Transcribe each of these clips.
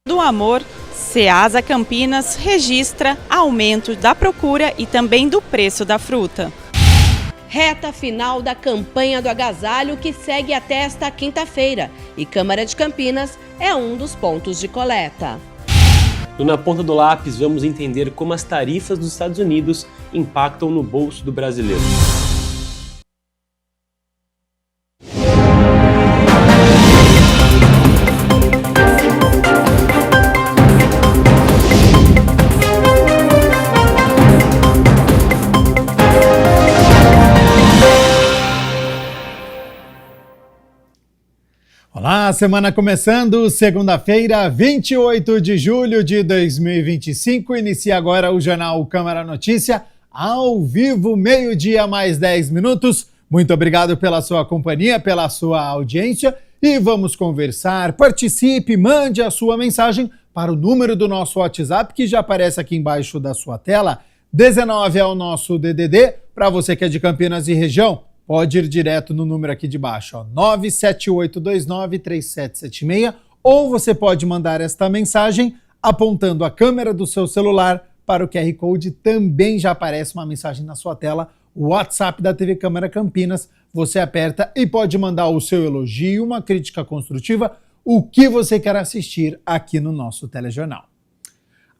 Do amor, Ceasa Campinas registra aumento da procura e também do preço da fruta. Reta final da campanha do agasalho que segue até esta quinta-feira e Câmara de Campinas é um dos pontos de coleta. No Na Ponta do Lápis, vamos entender como as tarifas dos Estados Unidos impactam no bolso do brasileiro. Olá, semana começando, segunda-feira, 28 de julho de 2025. Inicia agora o Jornal Câmara Notícia, ao vivo, meio-dia mais 10 minutos. Muito obrigado pela sua companhia, pela sua audiência e vamos conversar. Participe, mande a sua mensagem para o número do nosso WhatsApp que já aparece aqui embaixo da sua tela. 19 é o nosso DDD, para você que é de Campinas e região. Pode ir direto no número aqui de baixo, ó, 978293776, ou você pode mandar esta mensagem apontando a câmera do seu celular para o QR Code. Também já aparece uma mensagem na sua tela, o WhatsApp da TV Câmara Campinas. Você aperta e pode mandar o seu elogio, uma crítica construtiva, o que você quer assistir aqui no nosso telejornal.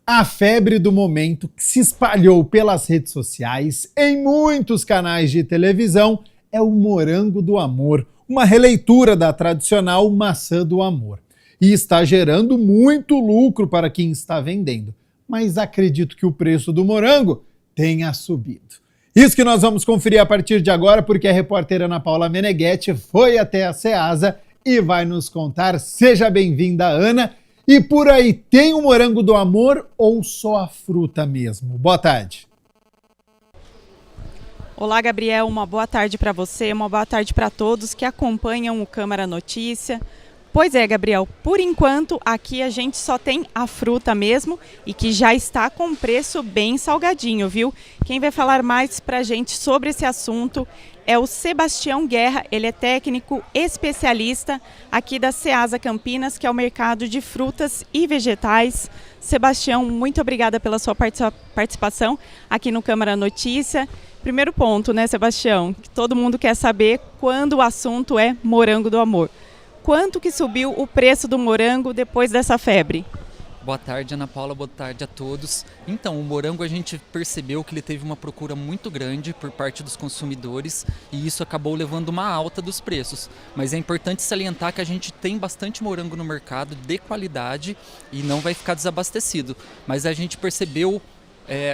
A febre do momento que se espalhou pelas redes sociais, em muitos canais de televisão, é o morango do amor, uma releitura da tradicional maçã do amor. E está gerando muito lucro para quem está vendendo. Mas acredito que o preço do morango tenha subido. Isso que nós vamos conferir a partir de agora, porque a repórter Ana Paula Meneghetti foi até a Ceasa e vai nos contar. Seja bem-vinda, Ana. E por aí, tem o morango do amor ou só a fruta mesmo? Boa tarde. Olá, Gabriel, uma boa tarde para você, uma boa tarde para todos que acompanham o Câmara Notícia. Pois é, Gabriel, por enquanto aqui a gente só tem a fruta mesmo e que já está com preço bem salgadinho, viu? Quem vai falar mais para a gente sobre esse assunto é o Sebastião Guerra, ele é técnico especialista aqui da Ceasa Campinas, que é o mercado de frutas e vegetais. Sebastião, muito obrigada pela sua participação aqui no Câmara Notícia. Primeiro ponto, né, Sebastião, que todo mundo quer saber quando o assunto é morango do amor. Quanto que subiu o preço do morango depois dessa febre? Boa tarde, Ana Paula, boa tarde a todos. Então, o morango a gente percebeu que ele teve uma procura muito grande por parte dos consumidores e isso acabou levando uma alta dos preços. Mas é importante salientar que a gente tem bastante morango no mercado de qualidade e não vai ficar desabastecido. Mas a gente percebeu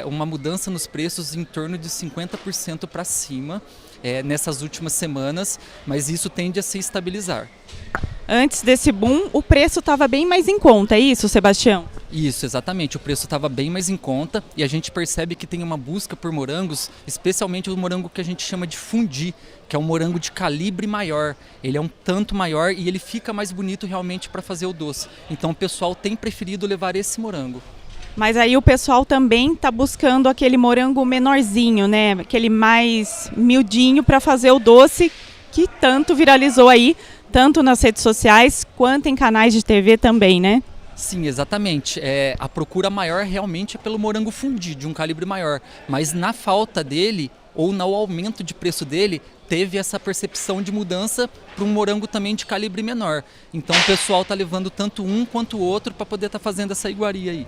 uma mudança nos preços em torno de 50% para cima nessas últimas semanas, mas isso tende a se estabilizar. Antes desse boom, o preço estava bem mais em conta, é isso, Sebastião? Isso, exatamente. O preço estava bem mais em conta e a gente percebe que tem uma busca por morangos, especialmente o morango que a gente chama de fundi, que é um morango de calibre maior. Ele é um tanto maior e ele fica mais bonito realmente para fazer o doce. Então o pessoal tem preferido levar esse morango. Mas aí o pessoal também está buscando aquele morango menorzinho, né? Aquele mais miudinho para fazer o doce que tanto viralizou aí, tanto nas redes sociais quanto em canais de TV também, né? Sim, exatamente. A procura maior realmente é pelo morango fundi, de um calibre maior. Mas na falta dele, ou no aumento de preço dele, teve essa percepção de mudança para um morango também de calibre menor. Então o pessoal está levando tanto um quanto o outro para poder estar fazendo essa iguaria aí.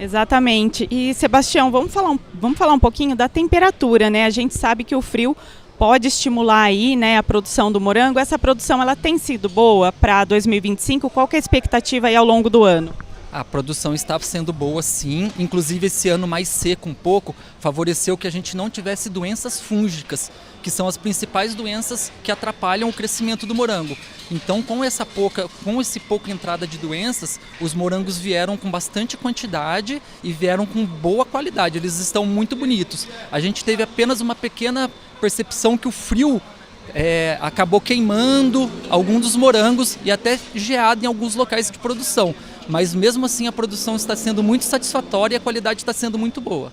Exatamente. E, Sebastião, vamos falar um pouquinho da temperatura, né? A gente sabe que o frio pode estimular aí, né, a produção do morango. Essa produção ela tem sido boa para 2025? Qual que é a expectativa aí ao longo do ano? A produção está sendo boa, sim. Inclusive, esse ano mais seco um pouco favoreceu que a gente não tivesse doenças fúngicas, que são as principais doenças que atrapalham o crescimento do morango. Então, com esse pouca entrada de doenças, os morangos vieram com bastante quantidade e vieram com boa qualidade. Eles estão muito bonitos. A gente teve apenas uma pequena percepção que o frio acabou queimando alguns dos morangos e até geado em alguns locais de produção. Mas mesmo assim a produção está sendo muito satisfatória e a qualidade está sendo muito boa.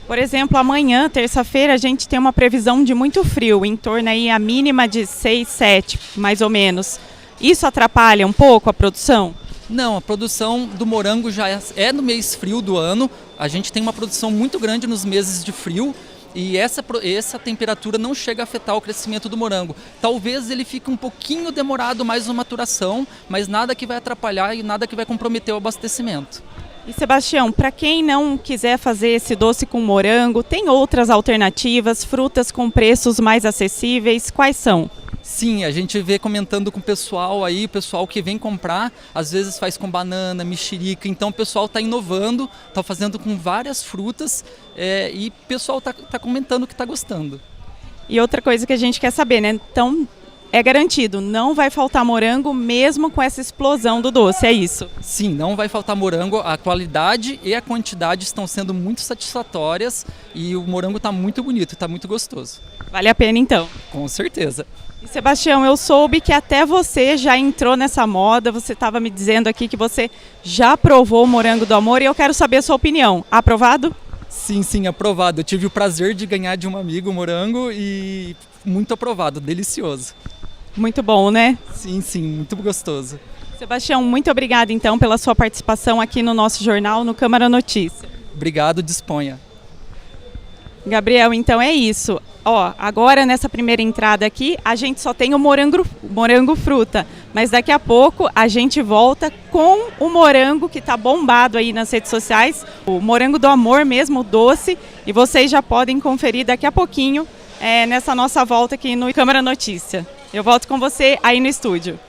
Por exemplo, amanhã, terça-feira, a gente tem uma previsão de muito frio, em torno aí a mínima de 6, 7, mais ou menos. Isso atrapalha um pouco a produção? Não, a produção do morango já é no mês frio do ano. A gente tem uma produção muito grande nos meses de frio e essa temperatura não chega a afetar o crescimento do morango. Talvez ele fique um pouquinho demorado mais na maturação, mas nada que vai atrapalhar e nada que vai comprometer o abastecimento. E Sebastião, para quem não quiser fazer esse doce com morango, tem outras alternativas, frutas com preços mais acessíveis, quais são? Sim, a gente vê comentando com o pessoal aí, o pessoal que vem comprar, às vezes faz com banana, mexerica, então o pessoal está inovando, está fazendo com várias frutas e o pessoal está comentando que está gostando. E outra coisa que a gente quer saber, né? Então, é garantido, não vai faltar morango mesmo com essa explosão do doce, é isso? Sim, não vai faltar morango, a qualidade e a quantidade estão sendo muito satisfatórias e o morango está muito bonito, está muito gostoso. Vale a pena então? Com certeza. E Sebastião, eu soube que até você já entrou nessa moda, você estava me dizendo aqui que você já provou o morango do amor e eu quero saber a sua opinião. Aprovado? Sim, aprovado. Eu tive o prazer de ganhar de um amigo o morango e muito aprovado, delicioso. Muito bom, né? Sim, muito gostoso. Sebastião, muito obrigada então pela sua participação aqui no nosso jornal, no Câmara Notícia. Obrigado, disponha. Gabriel, então é isso. Ó, agora nessa primeira entrada aqui, a gente só tem o morango fruta, mas daqui a pouco a gente volta com o morango que tá bombado aí nas redes sociais, o morango do amor mesmo, o doce, e vocês já podem conferir daqui a pouquinho nessa nossa volta aqui no Câmara Notícia. Eu volto com você aí no estúdio.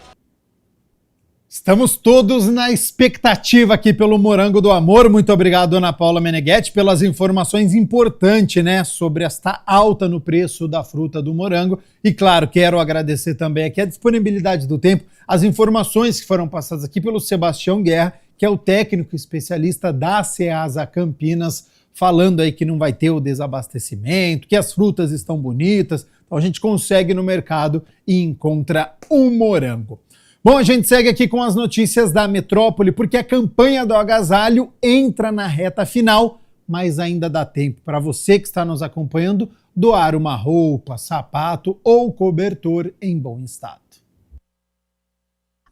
Estamos todos na expectativa aqui pelo Morango do Amor. Muito obrigado, Ana Paula Meneghetti, pelas informações importantes, né, sobre esta alta no preço da fruta do morango. E, claro, quero agradecer também aqui a disponibilidade do tempo, as informações que foram passadas aqui pelo Sebastião Guerra, que é o técnico especialista da Ceasa Campinas, falando aí que não vai ter o desabastecimento, que as frutas estão bonitas. Então a gente consegue no mercado e encontra o morango. Bom, a gente segue aqui com as notícias da metrópole, porque a campanha do agasalho entra na reta final, mas ainda dá tempo para você que está nos acompanhando doar uma roupa, sapato ou cobertor em bom estado.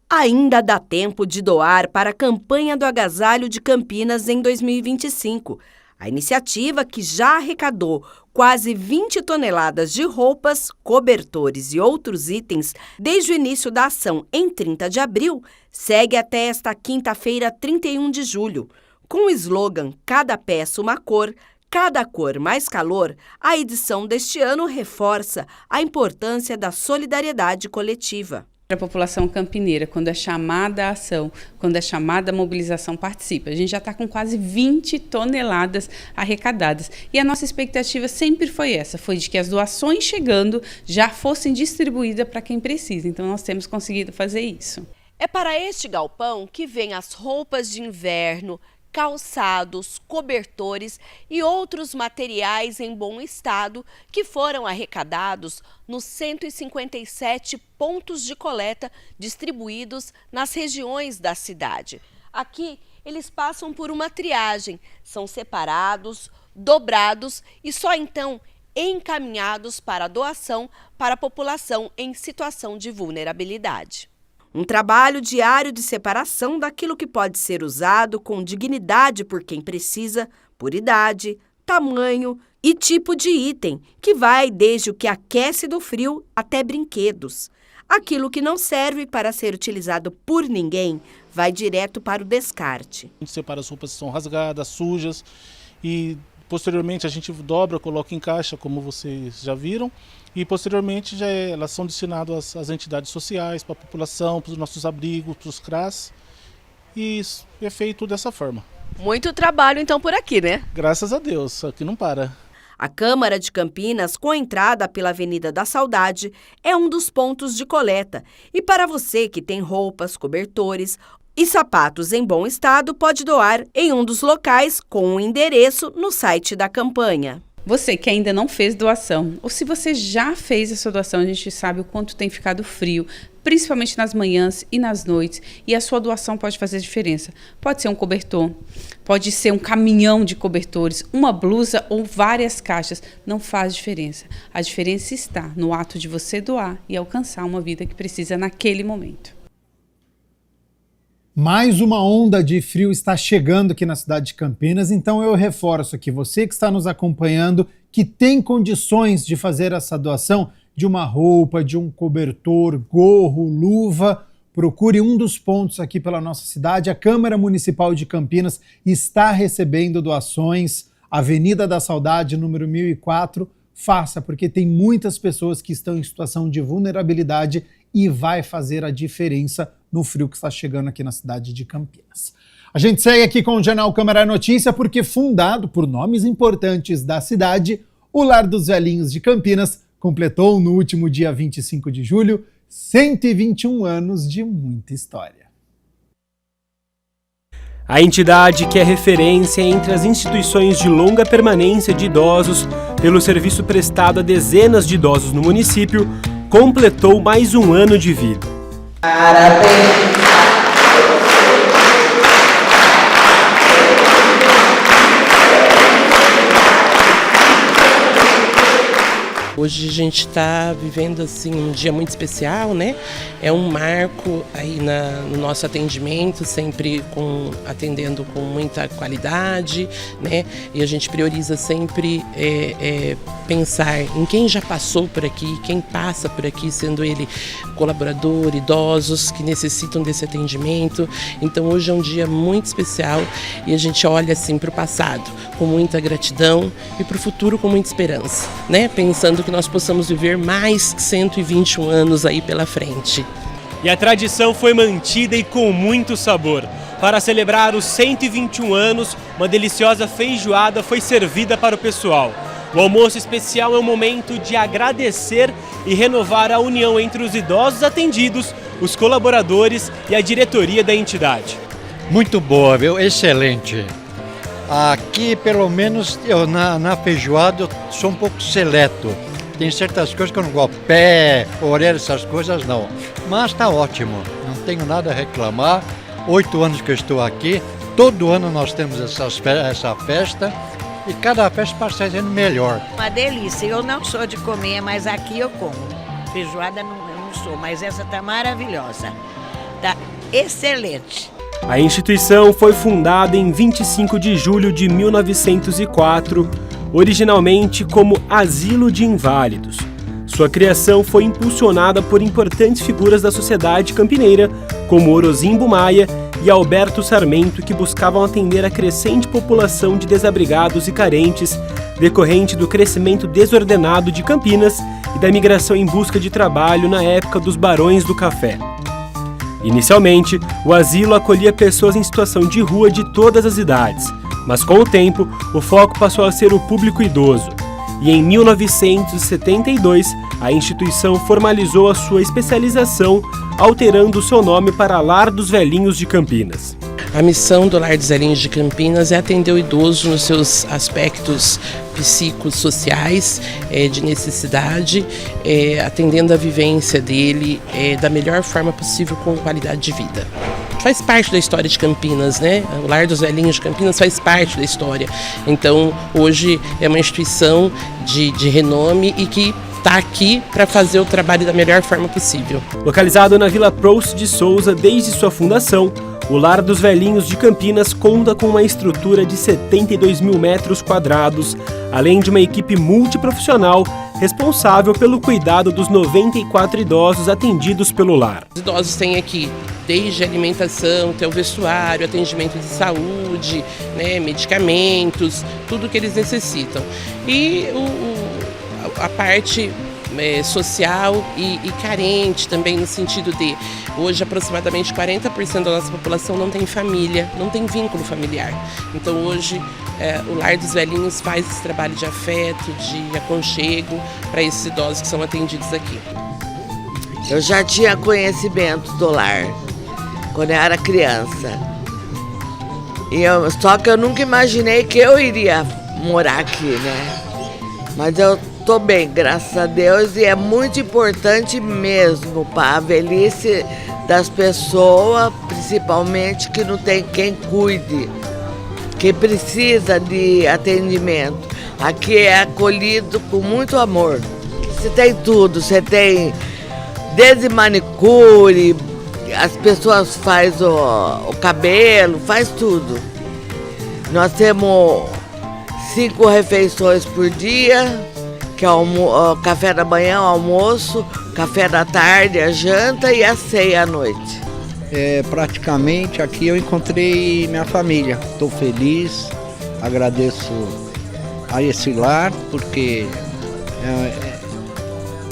Ainda dá tempo de doar para a campanha do agasalho de Campinas em 2025. A iniciativa, que já arrecadou quase 20 toneladas de roupas, cobertores e outros itens desde o início da ação em 30 de abril, segue até esta quinta-feira, 31 de julho. Com o slogan "Cada peça uma cor, cada cor mais calor", a edição deste ano reforça a importância da solidariedade coletiva. A população campineira, quando é chamada a ação, quando é chamada a mobilização, participa. A gente já está com quase 20 toneladas arrecadadas. E a nossa expectativa sempre foi essa, foi de que as doações chegando já fossem distribuídas para quem precisa. Então nós temos conseguido fazer isso. É para este galpão que vêm as roupas de inverno, calçados, cobertores e outros materiais em bom estado que foram arrecadados nos 157 pontos de coleta distribuídos nas regiões da cidade. Aqui, eles passam por uma triagem, são separados, dobrados e só então encaminhados para a doação para a população em situação de vulnerabilidade. Um trabalho diário de separação daquilo que pode ser usado com dignidade por quem precisa, por idade, tamanho e tipo de item, que vai desde o que aquece do frio até brinquedos. Aquilo que não serve para ser utilizado por ninguém vai direto para o descarte. A gente separa as roupas que são rasgadas, sujas e posteriormente a gente dobra, coloca em caixa, como vocês já viram. E posteriormente elas são destinadas às entidades sociais, para a população, para os nossos abrigos, para os CRAS. E isso é feito dessa forma. Muito trabalho então por aqui, né? Graças a Deus, aqui não para. A Câmara de Campinas, com entrada pela Avenida da Saudade, é um dos pontos de coleta. E para você que tem roupas, cobertores e sapatos em bom estado, pode doar em um dos locais com o endereço no site da campanha. Você que ainda não fez doação, ou se você já fez essa doação, a gente sabe o quanto tem ficado frio, principalmente nas manhãs e nas noites, e a sua doação pode fazer diferença. Pode ser um cobertor, pode ser um caminhão de cobertores, uma blusa ou várias caixas, não faz diferença. A diferença está no ato de você doar e alcançar uma vida que precisa naquele momento. Mais uma onda de frio está chegando aqui na cidade de Campinas, então eu reforço aqui, você que está nos acompanhando, que tem condições de fazer essa doação de uma roupa, de um cobertor, gorro, luva, procure um dos pontos aqui pela nossa cidade. A Câmara Municipal de Campinas está recebendo doações, Avenida da Saudade, número 1004, faça, porque tem muitas pessoas que estão em situação de vulnerabilidade e vai fazer a diferença no frio que está chegando aqui na cidade de Campinas. A gente segue aqui com o Jornal Câmara Notícia, porque fundado por nomes importantes da cidade, o Lar dos Velhinhos de Campinas completou no último dia 25 de julho 121 anos de muita história. A entidade, que é referência entre as instituições de longa permanência de idosos pelo serviço prestado a dezenas de idosos no município, completou mais um ano de vida. Parabéns! Hoje a gente está vivendo assim um dia muito especial, né? É um marco aí no nosso atendimento, sempre atendendo com muita qualidade, né? E a gente prioriza sempre pensar em quem já passou por aqui, quem passa por aqui, sendo ele colaborador, idosos que necessitam desse atendimento. Então hoje é um dia muito especial e a gente olha assim para o passado com muita gratidão e para o futuro com muita esperança, né? Pensando que nós possamos viver mais 121 anos aí pela frente. E a tradição foi mantida e com muito sabor. Para celebrar os 121 anos, uma deliciosa feijoada foi servida para o pessoal. O almoço especial é um momento de agradecer e renovar a união entre os idosos atendidos, os colaboradores e a diretoria da entidade. Muito boa, viu? Excelente. Aqui, pelo menos, na feijoada eu sou um pouco seleto. Tem certas coisas que eu não gosto, pé, orelha, essas coisas não. Mas está ótimo, não tenho nada a reclamar. 8 anos que eu estou aqui, todo ano nós temos essa festa e cada festa passa sendo melhor. Uma delícia, eu não sou de comer, mas aqui eu como. Feijoada eu não sou, mas essa está maravilhosa, está excelente. A instituição foi fundada em 25 de julho de 1904, originalmente como Asilo de Inválidos. Sua criação foi impulsionada por importantes figuras da sociedade campineira, como Orozimbo Maia e Alberto Sarmento, que buscavam atender a crescente população de desabrigados e carentes, decorrente do crescimento desordenado de Campinas e da migração em busca de trabalho na época dos Barões do Café. Inicialmente, o asilo acolhia pessoas em situação de rua de todas as idades, mas com o tempo, o foco passou a ser o público idoso. E em 1972, a instituição formalizou a sua especialização, alterando seu nome para Lar dos Velhinhos de Campinas. A missão do Lar dos Velhinhos de Campinas é atender o idoso nos seus aspectos psicossociais, de necessidade, atendendo a vivência dele da melhor forma possível, com qualidade de vida. Faz parte da história de Campinas, né? O Lar dos Velhinhos de Campinas faz parte da história. Então, hoje é uma instituição de renome e que está aqui para fazer o trabalho da melhor forma possível. Localizado na Vila Proust de Souza desde sua fundação, o Lar dos Velhinhos de Campinas conta com uma estrutura de 72 mil metros quadrados, além de uma equipe multiprofissional responsável pelo cuidado dos 94 idosos atendidos pelo lar. Os idosos têm aqui desde alimentação, até o vestuário, atendimento de saúde, né, medicamentos, tudo que eles necessitam. E a parte social e carente também, no sentido de hoje aproximadamente 40% da nossa população não tem família, não tem vínculo familiar. Então hoje o Lar dos Velhinhos faz esse trabalho de afeto, de aconchego para esses idosos que são atendidos aqui. Eu já tinha conhecimento do lar quando eu era criança. Só que eu nunca imaginei que eu iria morar aqui, né? Mas eu tô bem, graças a Deus, e é muito importante mesmo para a velhice das pessoas, principalmente que não tem quem cuide, que precisa de atendimento. Aqui é acolhido com muito amor. Você tem tudo, você tem desde manicure, as pessoas fazem o cabelo, faz tudo. Nós temos 5 refeições por dia, que é o café da manhã, o almoço, café da tarde, a janta e a ceia à noite. Praticamente aqui eu encontrei minha família. Estou feliz, agradeço a esse lar, porque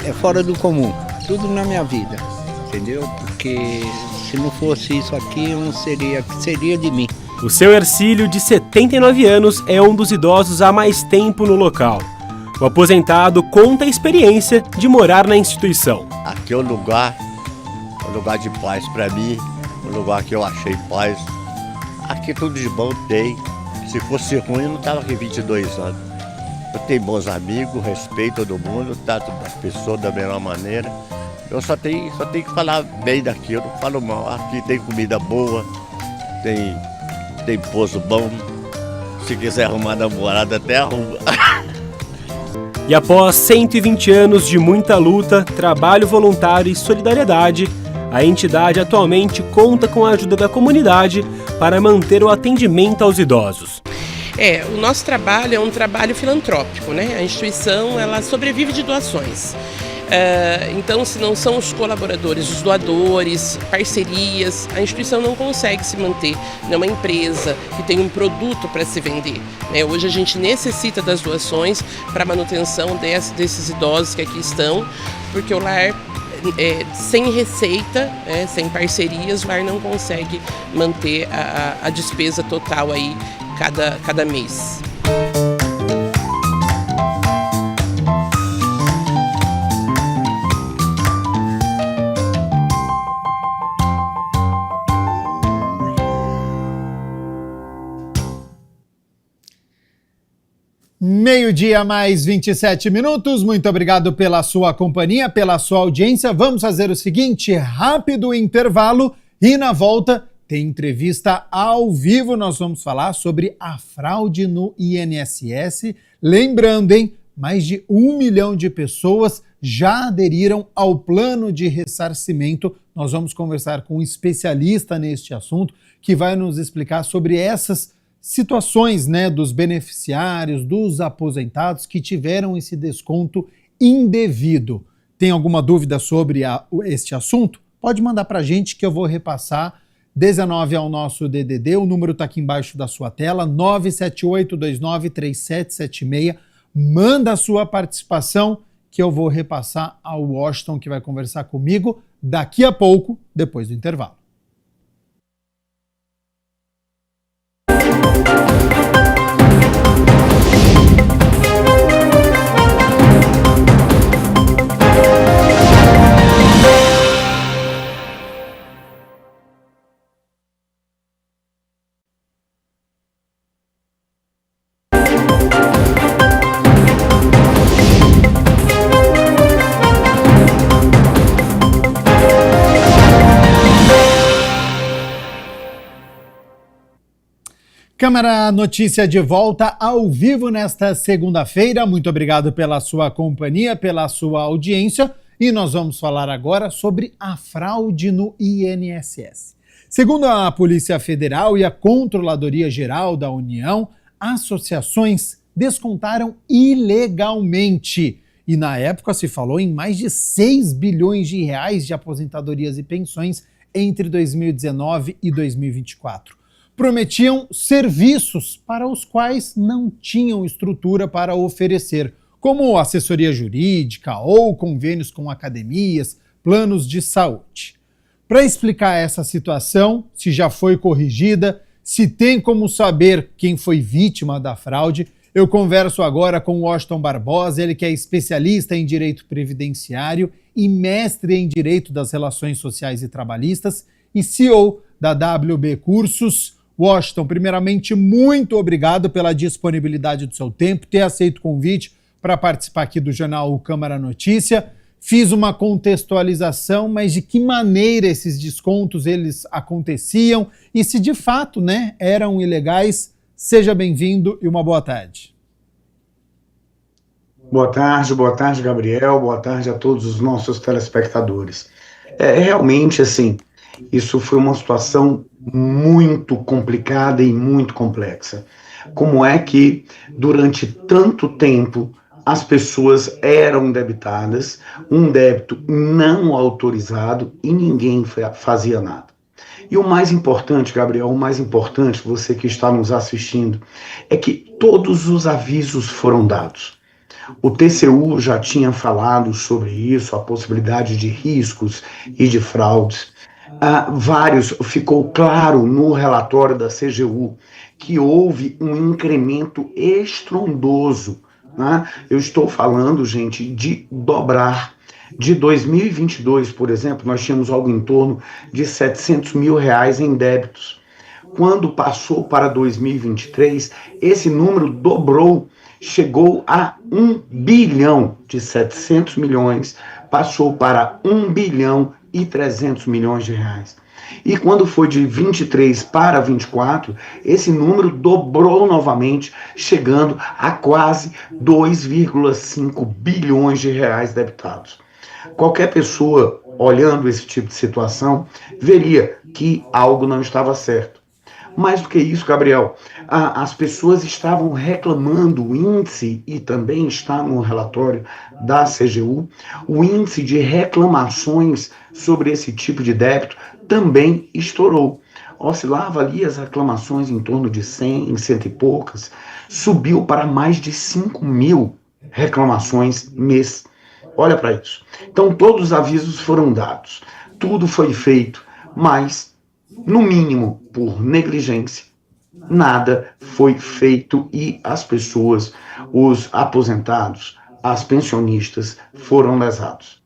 é fora do comum, tudo na minha vida, entendeu? Porque se não fosse isso aqui, eu não seria de mim. O seu Hercílio, de 79 anos, é um dos idosos há mais tempo no local. O aposentado conta a experiência de morar na instituição. Aqui é um lugar de paz para mim, um lugar que eu achei paz. Aqui tudo de bom tem. Se fosse ruim, eu não estava aqui 22 anos. Eu tenho bons amigos, respeito todo mundo, trato as pessoas da melhor maneira. Eu só tenho que falar bem daqui, eu não falo mal. Aqui tem comida boa, tem pouso bom. Se quiser arrumar namorada, até arruma. E após 120 anos de muita luta, trabalho voluntário e solidariedade, a entidade atualmente conta com a ajuda da comunidade para manter o atendimento aos idosos. O nosso trabalho é um trabalho filantrópico, né? A instituição, ela sobrevive de doações. Então, se não são os colaboradores, os doadores, parcerias, a instituição não consegue se manter. Não é uma empresa que tem um produto para se vender, né? Hoje a gente necessita das doações para a manutenção desses idosos que aqui estão, porque o lar, sem receita, sem parcerias, o lar não consegue manter a despesa total aí cada mês. Meio-dia mais 27 minutos, muito obrigado pela sua companhia, pela sua audiência. Vamos fazer o seguinte, rápido intervalo e na volta tem entrevista ao vivo. Nós vamos falar sobre a fraude no INSS. Lembrando, hein, mais de 1 milhão de pessoas já aderiram ao plano de ressarcimento. Nós vamos conversar com um especialista neste assunto que vai nos explicar sobre essas situações, né, dos beneficiários, dos aposentados que tiveram esse desconto indevido. Tem alguma dúvida sobre este assunto? Pode mandar para a gente que eu vou repassar. 19 é o nosso DDD, o número está aqui embaixo da sua tela, 978293776. Manda a sua participação que eu vou repassar ao Washington, que vai conversar comigo daqui a pouco, depois do intervalo. Câmara Notícia de volta ao vivo nesta segunda-feira. Muito obrigado pela sua companhia, pela sua audiência. E nós vamos falar agora sobre a fraude no INSS. Segundo a Polícia Federal e a Controladoria Geral da União, associações descontaram ilegalmente. E na época se falou em mais de 6 bilhões de reais de aposentadorias e pensões entre 2019 e 2024. Prometiam serviços para os quais não tinham estrutura para oferecer, como assessoria jurídica ou convênios com academias, planos de saúde. Para explicar essa situação, se já foi corrigida, se tem como saber quem foi vítima da fraude, eu converso agora com o Washington Barbosa, ele que é especialista em direito previdenciário e mestre em direito das relações sociais e trabalhistas e CEO da WB Cursos. Washington, primeiramente, muito obrigado pela disponibilidade do seu tempo, ter aceito o convite para participar aqui do jornal Câmara Notícia. Fiz uma contextualização, mas de que maneira esses descontos eles aconteciam e se de fato, né, eram ilegais. Seja bem-vindo e uma boa tarde. Boa tarde, Gabriel. Boa tarde a todos os nossos telespectadores. Realmente, assim, Isso foi uma situação muito complicada e muito complexa. Como é que, durante tanto tempo, as pessoas eram debitadas, um débito não autorizado e ninguém fazia nada. E o mais importante, Gabriel, o mais importante, você que está nos assistindo, é que todos os avisos foram dados. O TCU já tinha falado sobre isso, a possibilidade de riscos e de fraudes. Ficou claro no relatório da CGU que houve um incremento estrondoso, né? Eu estou falando, gente, de dobrar. De 2022, por exemplo, nós tínhamos algo em torno de R$700 mil em débitos. Quando passou para 2023, esse número dobrou, chegou a 1 bilhão de 700 milhões, passou para 1 bilhão e 300 milhões de reais. E quando foi de 23 para 24, esse número dobrou novamente, chegando a quase 2,5 bilhões de reais debitados. Qualquer pessoa olhando esse tipo de situação veria que algo não estava certo. Mais do que isso, Gabriel, as pessoas estavam reclamando o índice, e também está no relatório da CGU, o índice de reclamações sobre esse tipo de débito também estourou. Oscilava ali as reclamações em torno de 100, 100 e poucas, subiu para mais de 5 mil reclamações mês. Olha para isso. Então, todos os avisos foram dados, tudo foi feito, mas, no mínimo, por negligência, nada foi feito e as pessoas, os aposentados, as pensionistas, foram lesados.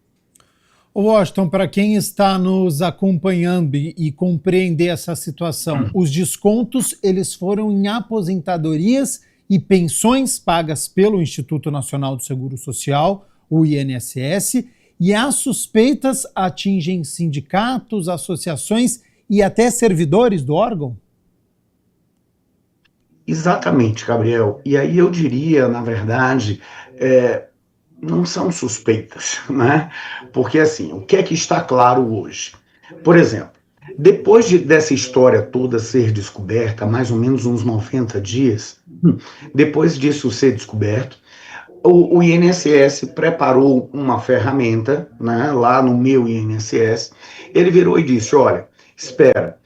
Washington, para quem está nos acompanhando e compreender essa situação, os descontos eles foram em aposentadorias e pensões pagas pelo Instituto Nacional do Seguro Social, o INSS, e as suspeitas atingem sindicatos, associações e até servidores do órgão? Exatamente, Gabriel. E aí eu diria, na verdade, não são suspeitas, né? Porque, assim, o que é que está claro hoje? Por exemplo, depois dessa história toda ser descoberta, mais ou menos uns 90 dias, depois disso ser descoberto, o INSS preparou uma ferramenta, né, lá no meu INSS. Ele virou e disse, olha, espera,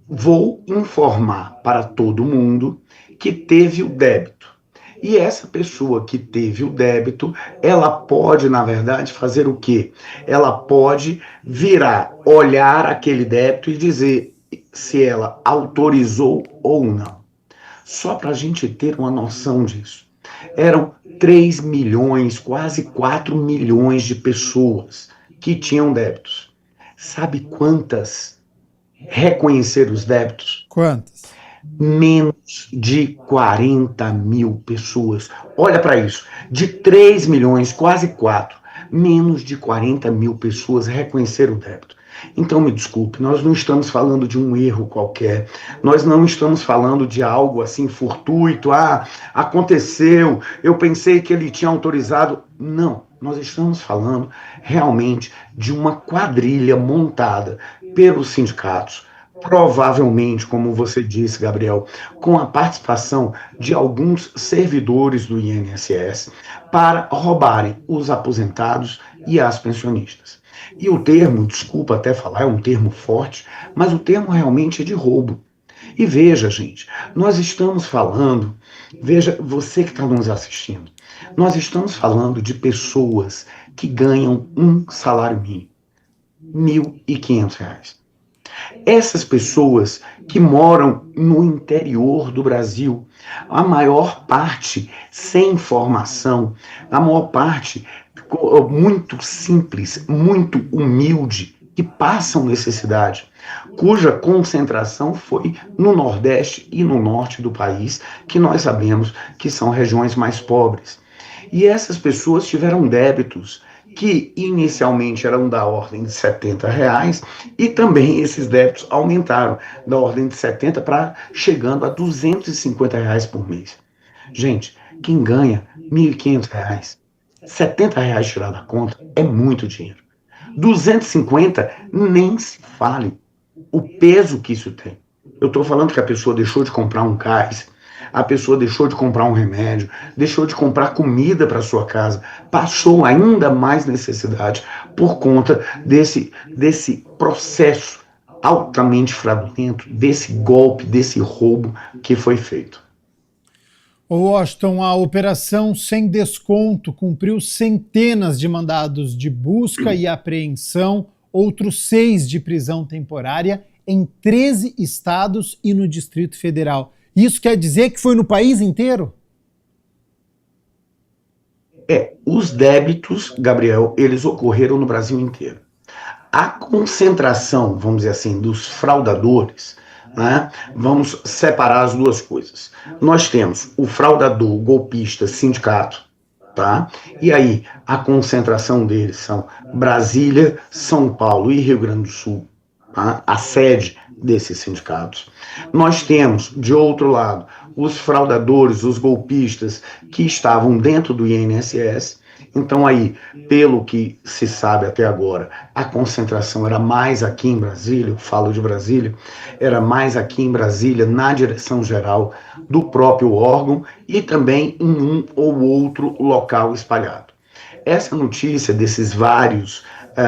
vou informar para todo mundo que teve o débito. E essa pessoa que teve o débito, ela pode, na verdade, fazer o quê? Ela pode virar, olhar aquele débito e dizer se ela autorizou ou não. Só para a gente ter uma noção disso. Eram 3 milhões, quase 4 milhões de pessoas que tinham débitos. Sabe quantas reconheceram os débitos? Quantas? Menos de 40 mil pessoas. Olha para isso. De 3 milhões, quase 4, menos de 40 mil pessoas reconheceram o débito. Então, me desculpe, nós não estamos falando de um erro qualquer, nós não estamos falando de algo assim fortuito, aconteceu, eu pensei que ele tinha autorizado. Não, nós estamos falando realmente de uma quadrilha montada pelos sindicatos, provavelmente, como você disse, Gabriel, com a participação de alguns servidores do INSS para roubarem os aposentados e as pensionistas. E o termo, desculpa até falar, é um termo forte, mas o termo realmente é de roubo. E veja, gente, nós estamos falando, veja, você que está nos assistindo, nós estamos falando de pessoas que ganham um salário mínimo, R$1.500. Essas pessoas que moram no interior do Brasil, a maior parte sem formação, a maior parte muito simples, muito humilde, que passam necessidade, cuja concentração foi no Nordeste e no Norte do país, que nós sabemos que são regiões mais pobres. E essas pessoas tiveram débitos que inicialmente eram da ordem de R$70, e também esses débitos aumentaram da ordem de 70 para chegando a R$250 por mês. Gente, quem ganha R$1.500, R$70 tirar da conta é muito dinheiro. 250, nem se fale o peso que isso tem. Eu estou falando que a pessoa deixou de comprar um cais, a pessoa deixou de comprar um remédio, deixou de comprar comida para sua casa, passou ainda mais necessidade por conta desse processo altamente fraudulento, desse golpe, desse roubo que foi feito. Washington, a operação Sem Desconto cumpriu centenas de mandados de busca e apreensão, outros 6 de prisão temporária em 13 estados e no Distrito Federal. Isso quer dizer que foi no país inteiro? Os débitos, Gabriel, eles ocorreram no Brasil inteiro. A concentração, vamos dizer assim, dos fraudadores, né? Vamos separar as duas coisas. Nós temos o fraudador, o golpista, sindicato, tá? E aí, a concentração deles são Brasília, São Paulo e Rio Grande do Sul, tá? A sede desses sindicatos. Nós temos, de outro lado, os fraudadores, os golpistas que estavam dentro do INSS. Então aí, pelo que se sabe até agora, a concentração era mais aqui em Brasília, eu falo de Brasília, era mais aqui em Brasília, na direção geral do próprio órgão e também em um ou outro local espalhado. Essa notícia desses vários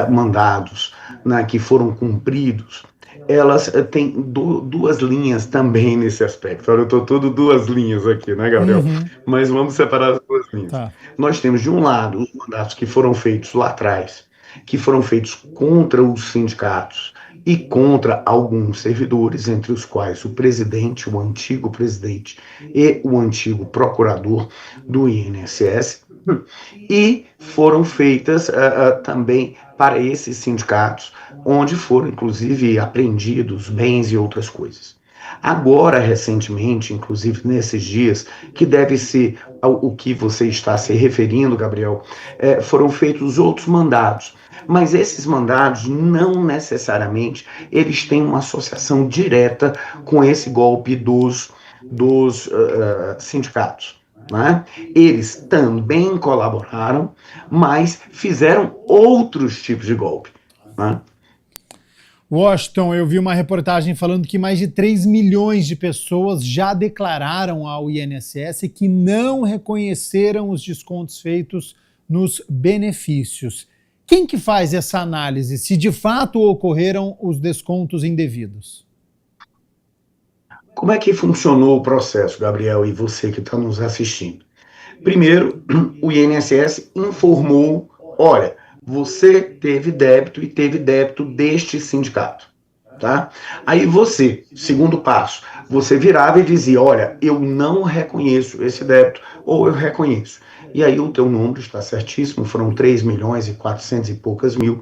mandados, né, que foram cumpridos, elas têm duas linhas também nesse aspecto. Olha, eu estou todo 2 linhas aqui, né, Gabriel? Mas vamos separar as 2 linhas. Tá. Nós temos, de um lado, os mandatos que foram feitos lá atrás, que foram feitos contra os sindicatos e contra alguns servidores, entre os quais o presidente, o antigo presidente e o antigo procurador do INSS, e foram feitas também para esses sindicatos, onde foram inclusive apreendidos bens e outras coisas. Agora, recentemente, inclusive nesses dias, que deve ser o que você está se referindo, Gabriel, foram feitos outros mandados. Mas esses mandados não necessariamente eles têm uma associação direta com esse golpe dos sindicatos. Né? Eles também colaboraram, mas fizeram outros tipos de golpe. Né? Washington, eu vi uma reportagem falando que mais de 3 milhões de pessoas já declararam ao INSS que não reconheceram os descontos feitos nos benefícios. Quem que faz essa análise, se de fato ocorreram os descontos indevidos? Como é que funcionou o processo, Gabriel, e você que está nos assistindo? Primeiro, o INSS informou, olha, você teve débito e teve débito deste sindicato, tá? Aí você, segundo passo, você virava e dizia, olha, eu não reconheço esse débito, ou eu reconheço. E aí o teu número está certíssimo, foram 3 milhões e 400 e poucas mil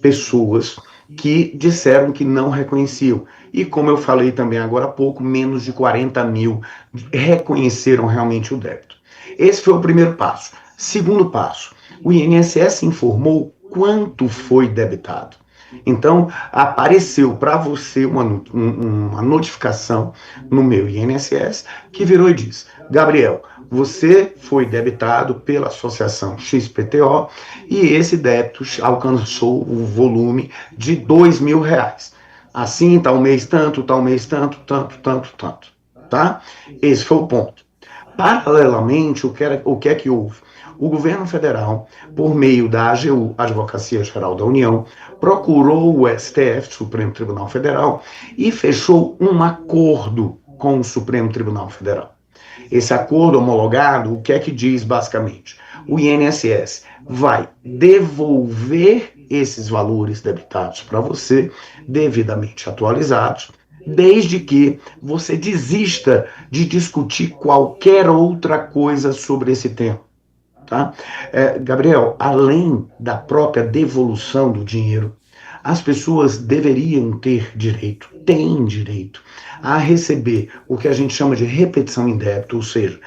pessoas que disseram que não reconheciam. E como eu falei também agora há pouco, menos de 40 mil reconheceram realmente o débito. Esse foi o primeiro passo. Segundo passo, o INSS informou quanto foi debitado. Então, apareceu para você uma notificação no meu INSS que virou e diz, Gabriel, você foi debitado pela associação XPTO e esse débito alcançou o volume de R$2.000. Assim, tal mês tanto, tanto, tá? Esse foi o ponto. Paralelamente, o que é que houve? O governo federal, por meio da AGU, Advocacia Geral da União, procurou o STF, Supremo Tribunal Federal, e fechou um acordo com o Supremo Tribunal Federal. Esse acordo homologado, o que é que diz basicamente? O INSS vai devolver esses valores debitados para você, devidamente atualizados, desde que você desista de discutir qualquer outra coisa sobre esse tema. Tá? Gabriel, além da própria devolução do dinheiro, as pessoas deveriam ter direito, têm direito, a receber o que a gente chama de repetição em débito, ou seja,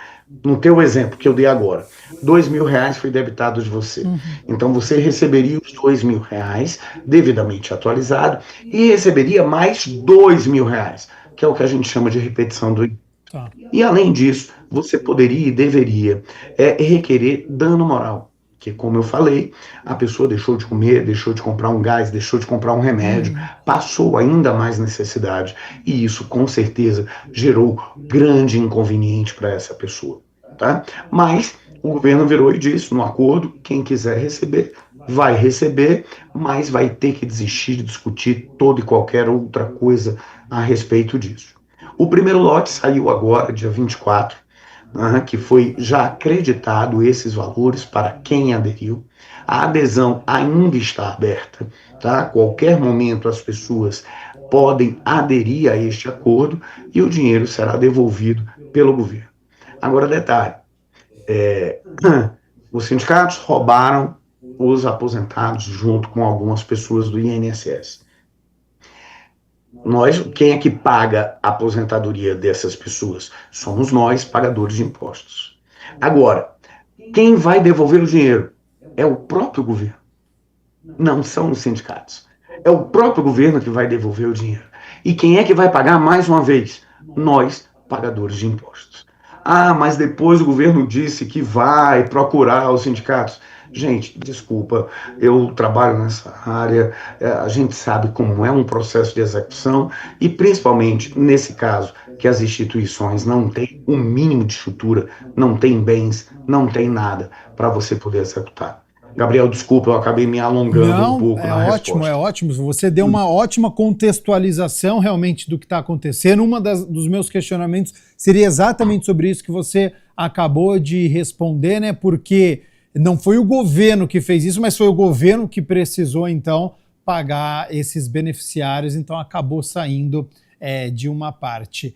no teu exemplo que eu dei agora, R$2.000 foi debitado de você. Então você receberia os R$2.000 devidamente atualizado e receberia mais R$2.000, que é o que a gente chama de repetição do. E além disso, você poderia e deveria requerer dano moral. Porque, como eu falei, a pessoa deixou de comer, deixou de comprar um gás, deixou de comprar um remédio, passou ainda mais necessidade. E isso, com certeza, gerou grande inconveniente para essa pessoa. Tá? Mas o governo virou e disse, no acordo, quem quiser receber, vai receber, mas vai ter que desistir de discutir toda e qualquer outra coisa a respeito disso. O primeiro lote saiu agora, dia 24, que foi já acreditado esses valores para quem aderiu. A adesão ainda está aberta, tá? A qualquer momento as pessoas podem aderir a este acordo e o dinheiro será devolvido pelo governo. Agora, detalhe, os sindicatos roubaram os aposentados junto com algumas pessoas do INSS. Quem é que paga a aposentadoria dessas pessoas? Somos nós, pagadores de impostos. Agora, quem vai devolver o dinheiro? É o próprio governo. Não são os sindicatos. É o próprio governo que vai devolver o dinheiro. E quem é que vai pagar mais uma vez? Nós, pagadores de impostos. Ah, mas depois o governo disse que vai procurar os sindicatos. Gente, desculpa, eu trabalho nessa área, a gente sabe como é um processo de execução e principalmente nesse caso que as instituições não têm um mínimo de estrutura, não têm bens, não têm nada para você poder executar. Gabriel, desculpa, eu acabei me alongando um pouco na resposta. É ótimo. Você deu uma ótima contextualização realmente do que está acontecendo. Dos meus questionamentos seria exatamente sobre isso que você acabou de responder, né? Porque não foi o governo que fez isso, mas foi o governo que precisou, então, pagar esses beneficiários, então acabou saindo de uma parte.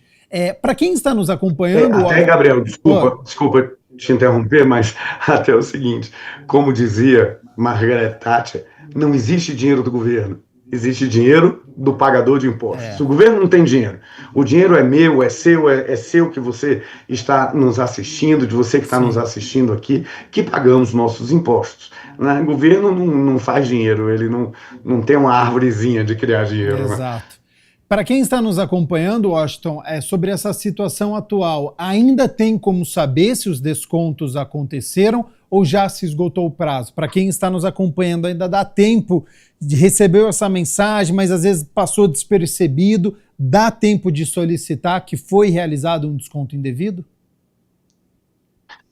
Para quem está nos acompanhando... Gabriel, desculpa te interromper, mas até o seguinte, como dizia Margaret Thatcher, não existe dinheiro do governo, existe dinheiro do pagador de impostos. O governo não tem dinheiro. O dinheiro é meu, é seu que você está nos assistindo, de você que está nos assistindo aqui, que pagamos nossos impostos. Né? O governo não faz dinheiro, ele não tem uma árvorezinha de criar dinheiro. Exato. Né? Para quem está nos acompanhando, Washington, sobre essa situação atual, ainda tem como saber se os descontos aconteceram ou já se esgotou o prazo? Para quem está nos acompanhando, ainda dá tempo de receber essa mensagem, mas às vezes passou despercebido, dá tempo de solicitar que foi realizado um desconto indevido?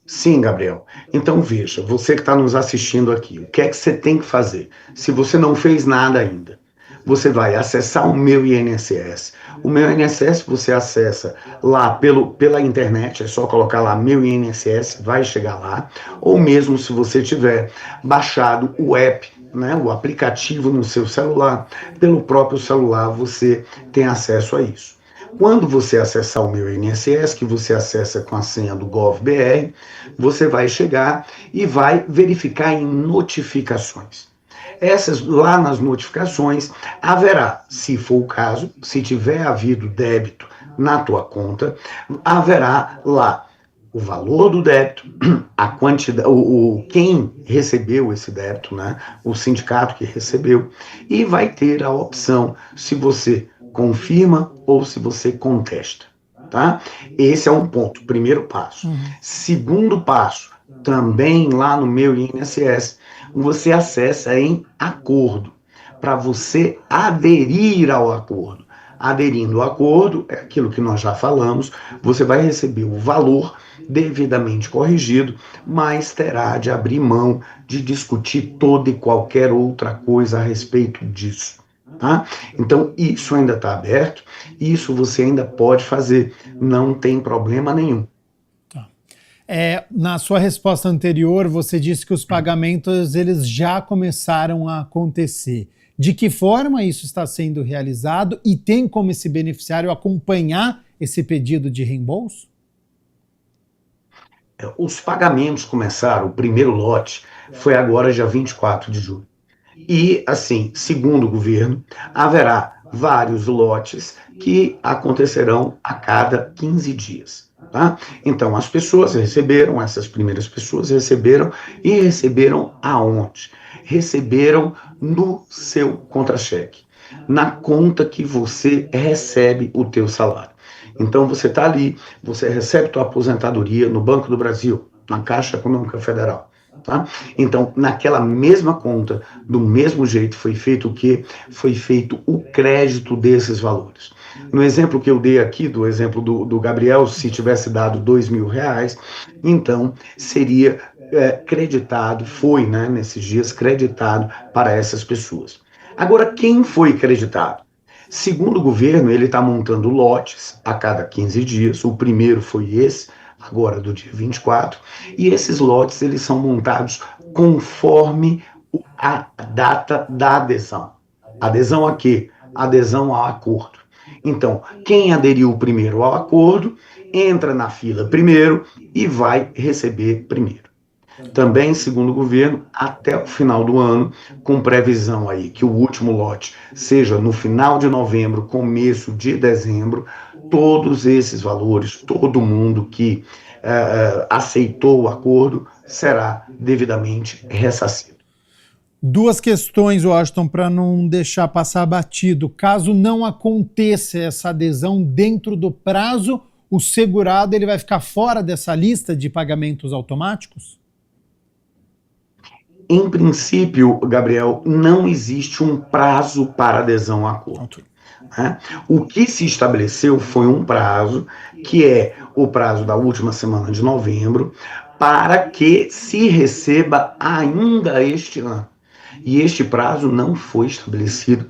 Sim, Gabriel. Então veja, você que está nos assistindo aqui, o que é que você tem que fazer? Se você não fez nada ainda, você vai acessar o Meu INSS. O Meu INSS você acessa lá pela internet, é só colocar lá Meu INSS, vai chegar lá. Ou mesmo se você tiver baixado o app, né, o aplicativo no seu celular, pelo próprio celular você tem acesso a isso. Quando você acessar o Meu INSS, que você acessa com a senha do GovBR, você vai chegar e vai verificar em notificações. Lá nas notificações haverá, se for o caso, se tiver havido débito na tua conta, haverá lá o valor do débito, a quantidade, quem recebeu esse débito, né? O sindicato que recebeu, e vai ter a opção se você confirma ou se você contesta. Tá? Esse é um ponto, primeiro passo. Segundo passo, também lá no Meu INSS, você acessa em acordo, para você aderir ao acordo. Aderindo ao acordo, é aquilo que nós já falamos, você vai receber o valor devidamente corrigido, mas terá de abrir mão de discutir toda e qualquer outra coisa a respeito disso. Tá? Então, isso ainda está aberto, isso você ainda pode fazer, não tem problema nenhum. Na sua resposta anterior, você disse que os pagamentos eles já começaram a acontecer. De que forma isso está sendo realizado e tem como esse beneficiário acompanhar esse pedido de reembolso? Os pagamentos começaram, o primeiro lote foi agora dia 24 de julho. E, assim, segundo o governo, haverá vários lotes que acontecerão a cada 15 dias. Tá? Então, as pessoas receberam, essas primeiras pessoas receberam, e receberam aonde? Receberam no seu contra-cheque, na conta que você recebe o teu salário. Então, você está ali, você recebe tua aposentadoria no Banco do Brasil, na Caixa Econômica Federal. Tá? Então, naquela mesma conta, do mesmo jeito, foi feito o quê? Foi feito o crédito desses valores. No exemplo que eu dei aqui, do exemplo do Gabriel, se tivesse dado R$2.000, então seria creditado, foi, né, nesses dias, creditado para essas pessoas. Agora, quem foi creditado? Segundo o governo, ele está montando lotes a cada 15 dias, o primeiro foi esse, agora do dia 24, e esses lotes eles são montados conforme a data da adesão. Adesão a quê? Adesão ao acordo. Então, quem aderiu primeiro ao acordo, entra na fila primeiro e vai receber primeiro. Também, segundo o governo, até o final do ano, com previsão aí que o último lote seja no final de novembro, começo de dezembro, todos esses valores, todo mundo que aceitou o acordo será devidamente ressarcido. Duas questões, Washington, para não deixar passar batido. Caso não aconteça essa adesão dentro do prazo, o segurado ele vai ficar fora dessa lista de pagamentos automáticos? Em princípio, Gabriel, não existe um prazo para adesão ao acordo. Né? O que se estabeleceu foi um prazo, que é o prazo da última semana de novembro, para que se receba ainda este ano. E este prazo não foi estabelecido,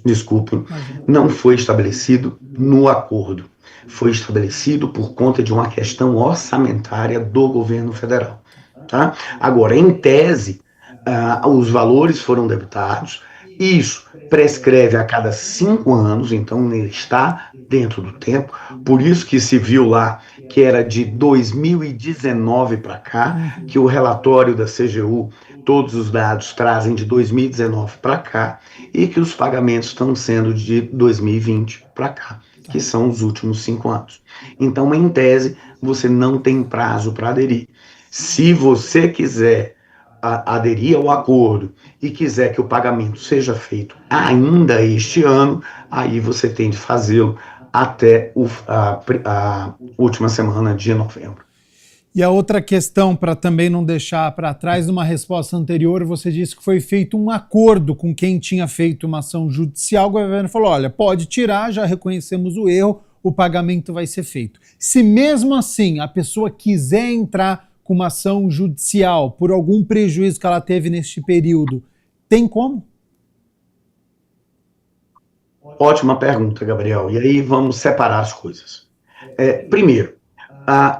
desculpe, não foi estabelecido no acordo. Foi estabelecido por conta de uma questão orçamentária do governo federal. Tá? Agora, em tese, os valores foram debitados, isso prescreve a cada 5 anos, então ele está dentro do tempo, por isso que se viu lá que era de 2019 para cá, que o relatório da CGU, todos os dados trazem de 2019 para cá, e que os pagamentos estão sendo de 2020 para cá, que são os últimos 5 anos. Então, em tese, você não tem prazo para aderir. Se você quiser aderir ao acordo e quiser que o pagamento seja feito ainda este ano, aí você tem de fazê-lo até a última semana de novembro. E a outra questão, para também não deixar para trás, numa resposta anterior, você disse que foi feito um acordo com quem tinha feito uma ação judicial. O governo falou, olha, pode tirar, já reconhecemos o erro, o pagamento vai ser feito. Se mesmo assim a pessoa quiser entrar com uma ação judicial por algum prejuízo que ela teve neste período, tem como? Ótima pergunta, Gabriel. E aí vamos separar as coisas. Primeiro,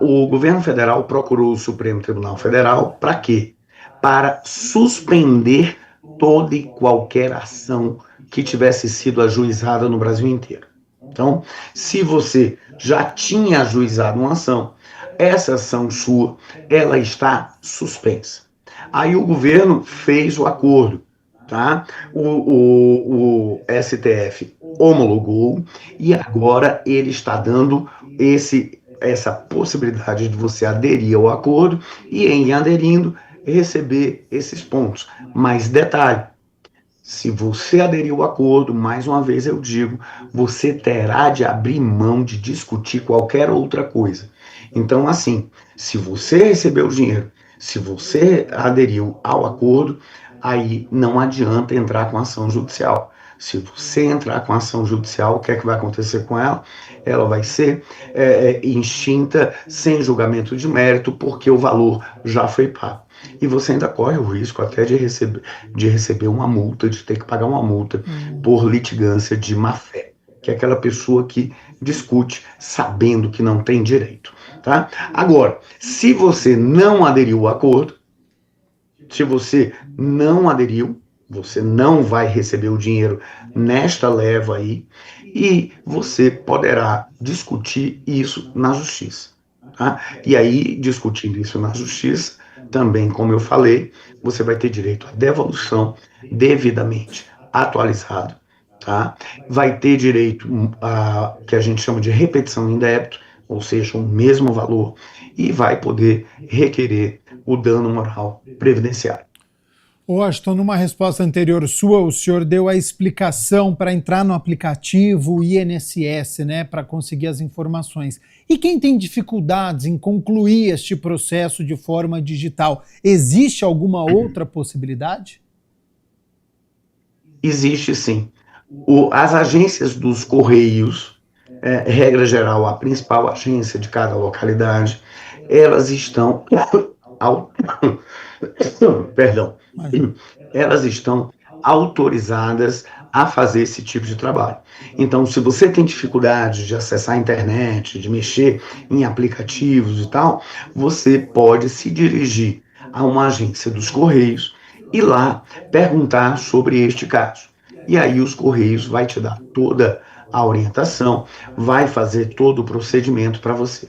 o governo federal procurou o Supremo Tribunal Federal para quê? Para suspender toda e qualquer ação que tivesse sido ajuizada no Brasil inteiro. Então, se você já tinha ajuizado uma ação, essa ação sua, ela está suspensa. Aí o governo fez o acordo, tá? O STF homologou e agora ele está dando essa possibilidade de você aderir ao acordo e, em aderindo, receber esses pontos. Mas detalhe, se você aderir ao acordo, mais uma vez eu digo, você terá de abrir mão de discutir qualquer outra coisa. Então, assim, se você recebeu o dinheiro, se você aderiu ao acordo, aí não adianta entrar com ação judicial. Se você entrar com ação judicial, o que é que vai acontecer com ela? Ela vai ser extinta sem julgamento de mérito, porque o valor já foi pago. E você ainda corre o risco até de receber uma multa, de ter que pagar uma multa por litigância de má-fé, que é aquela pessoa que discute sabendo que não tem direito. Tá? Agora, se você não aderiu ao acordo, se você não aderiu, você não vai receber o dinheiro nesta leva aí, e você poderá discutir isso na justiça. Tá? E aí, discutindo isso na justiça, também, como eu falei, você vai ter direito à devolução devidamente atualizado. Tá? Vai ter direito a que a gente chama de repetição em débito, ou seja, o mesmo valor, e vai poder requerer o dano moral previdenciário. Washington, numa resposta anterior sua, o senhor deu a explicação para entrar no aplicativo INSS, né, para conseguir as informações. E quem tem dificuldades em concluir este processo de forma digital, existe alguma outra possibilidade? Existe sim. As agências dos Correios, regra geral, a principal agência de cada localidade, elas estão elas estão autorizadas a fazer esse tipo de trabalho. Então, se você tem dificuldade de acessar a internet, de mexer em aplicativos e tal, você pode se dirigir a uma agência dos Correios e lá perguntar sobre este caso. E aí os Correios vai te dar toda a orientação, vai fazer todo o procedimento para você.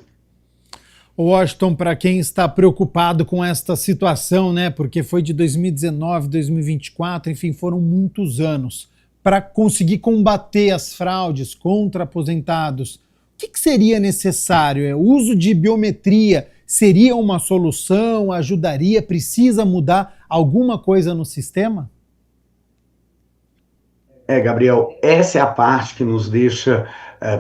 Washington, para quem está preocupado com esta situação, né, porque foi de 2019, 2024, enfim, foram muitos anos, para conseguir combater as fraudes contra aposentados, o que seria necessário? O uso de biometria seria uma solução? Ajudaria? Precisa mudar alguma coisa no sistema? Gabriel, essa é a parte que nos deixa,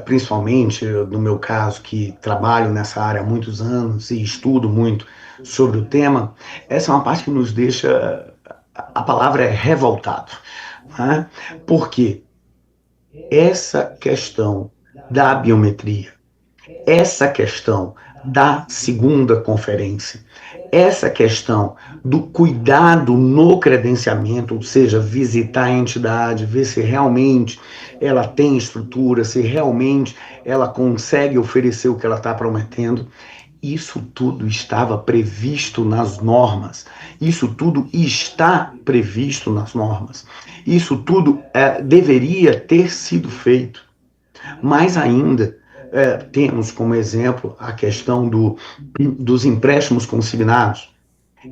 principalmente no meu caso, que trabalho nessa área há muitos anos e estudo muito sobre o tema, essa é uma parte que nos deixa, a palavra é revoltado, né? Porque essa questão da biometria, essa questão da segunda conferência, essa questão do cuidado no credenciamento, ou seja, visitar a entidade, ver se realmente ela tem estrutura, se realmente ela consegue oferecer o que ela está prometendo, isso tudo estava previsto nas normas, isso tudo está previsto nas normas, isso tudo deveria ter sido feito. Mais ainda, temos como exemplo a questão dos empréstimos consignados,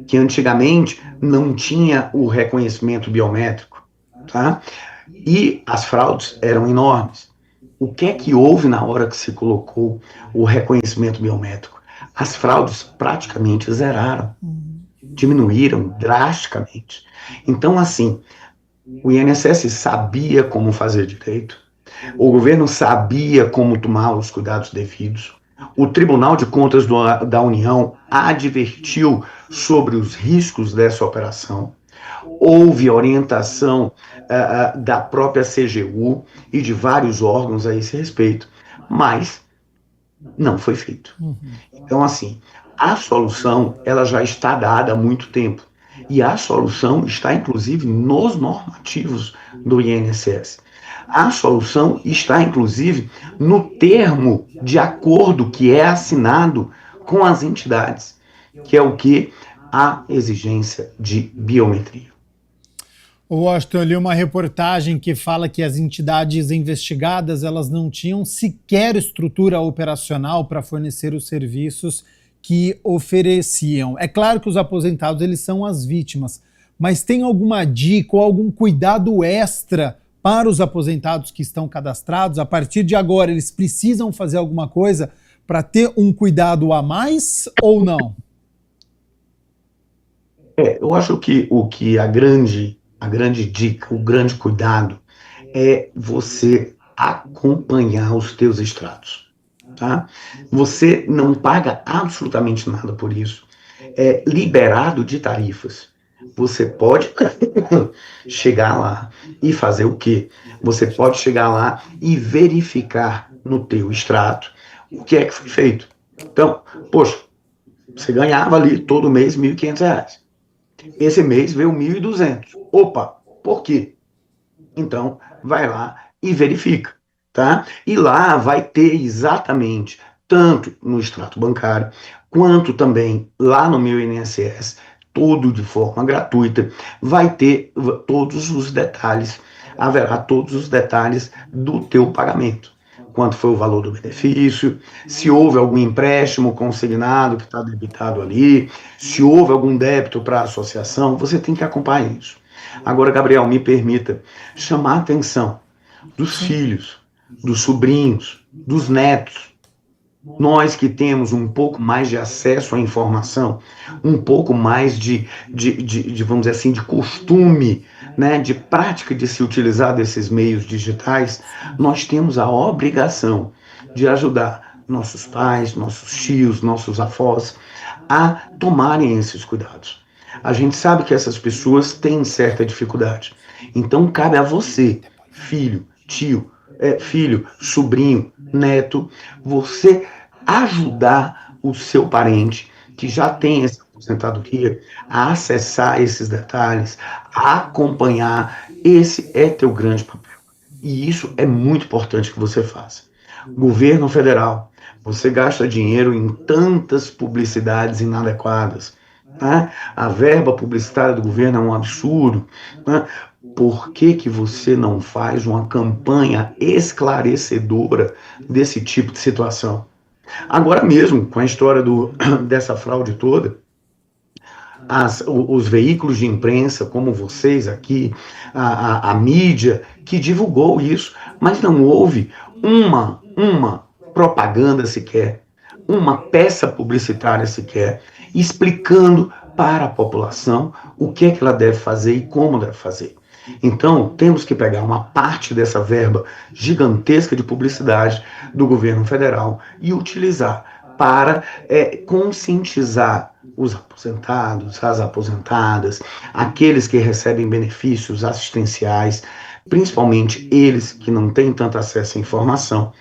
que antigamente não tinha o reconhecimento biométrico, tá? E as fraudes eram enormes. O que é que houve na hora que se colocou o reconhecimento biométrico? As fraudes praticamente zeraram, diminuíram drasticamente. Então, assim, o INSS sabia como fazer direito, o governo sabia como tomar os cuidados devidos, o Tribunal de Contas da União advertiu sobre os riscos dessa operação, houve orientação da própria CGU e de vários órgãos a esse respeito, mas não foi feito. Então, assim, a solução ela já está dada há muito tempo, e a solução está, inclusive, nos normativos do INSS. A solução está, inclusive, no termo de acordo que é assinado com as entidades, que é o que? A exigência de biometria. Washington, eu li uma reportagem que fala que as entidades investigadas elas não tinham sequer estrutura operacional para fornecer os serviços que ofereciam. É claro que os aposentados eles são as vítimas, mas tem alguma dica ou algum cuidado extra para os aposentados que estão cadastrados? A partir de agora, eles precisam fazer alguma coisa para ter um cuidado a mais ou não? Eu acho que a grande dica, o grande cuidado é você acompanhar os teus extratos, tá? Você não paga absolutamente nada por isso. É liberado de tarifas. Você pode chegar lá e fazer o quê? Você pode chegar lá e verificar no teu extrato o que é que foi feito. Então, poxa, você ganhava ali todo mês R$ 1.500. Esse mês veio 1.200. Opa, por quê? Então, vai lá e verifica, tá? E lá vai ter exatamente, tanto no extrato bancário, quanto também lá no meu INSS, tudo de forma gratuita, vai ter todos os detalhes, haverá todos os detalhes do teu pagamento. Quanto foi o valor do benefício, se houve algum empréstimo consignado que está debitado ali, se houve algum débito para a associação, você tem que acompanhar isso. Agora, Gabriel, me permita chamar a atenção dos filhos, dos sobrinhos, dos netos, Nós que temos um pouco mais de acesso à informação, um pouco mais de vamos dizer assim, de costume, né, de prática de se utilizar desses meios digitais, nós temos a obrigação de ajudar nossos pais, nossos tios, nossos avós a tomarem esses cuidados. A gente sabe que essas pessoas têm certa dificuldade. Então cabe a você, filho, tio, filho, sobrinho, neto, você ajudar o seu parente que já tem essa aposentadoria a acessar esses detalhes, a acompanhar. Esse é teu grande papel. E isso é muito importante que você faça. Governo federal, você gasta dinheiro em tantas publicidades inadequadas, né? A verba publicitária do governo é um absurdo, né? Por que você não faz uma campanha esclarecedora desse tipo de situação? Agora mesmo, com a história dessa fraude toda, os veículos de imprensa, como vocês aqui, a mídia, que divulgou isso, mas não houve uma propaganda sequer, uma peça publicitária sequer, explicando para a população o que é que ela deve fazer e como deve fazer. Então, temos que pegar uma parte dessa verba gigantesca de publicidade do governo federal e utilizar para conscientizar os aposentados, as aposentadas, aqueles que recebem benefícios assistenciais, principalmente eles que não têm tanto acesso à informação,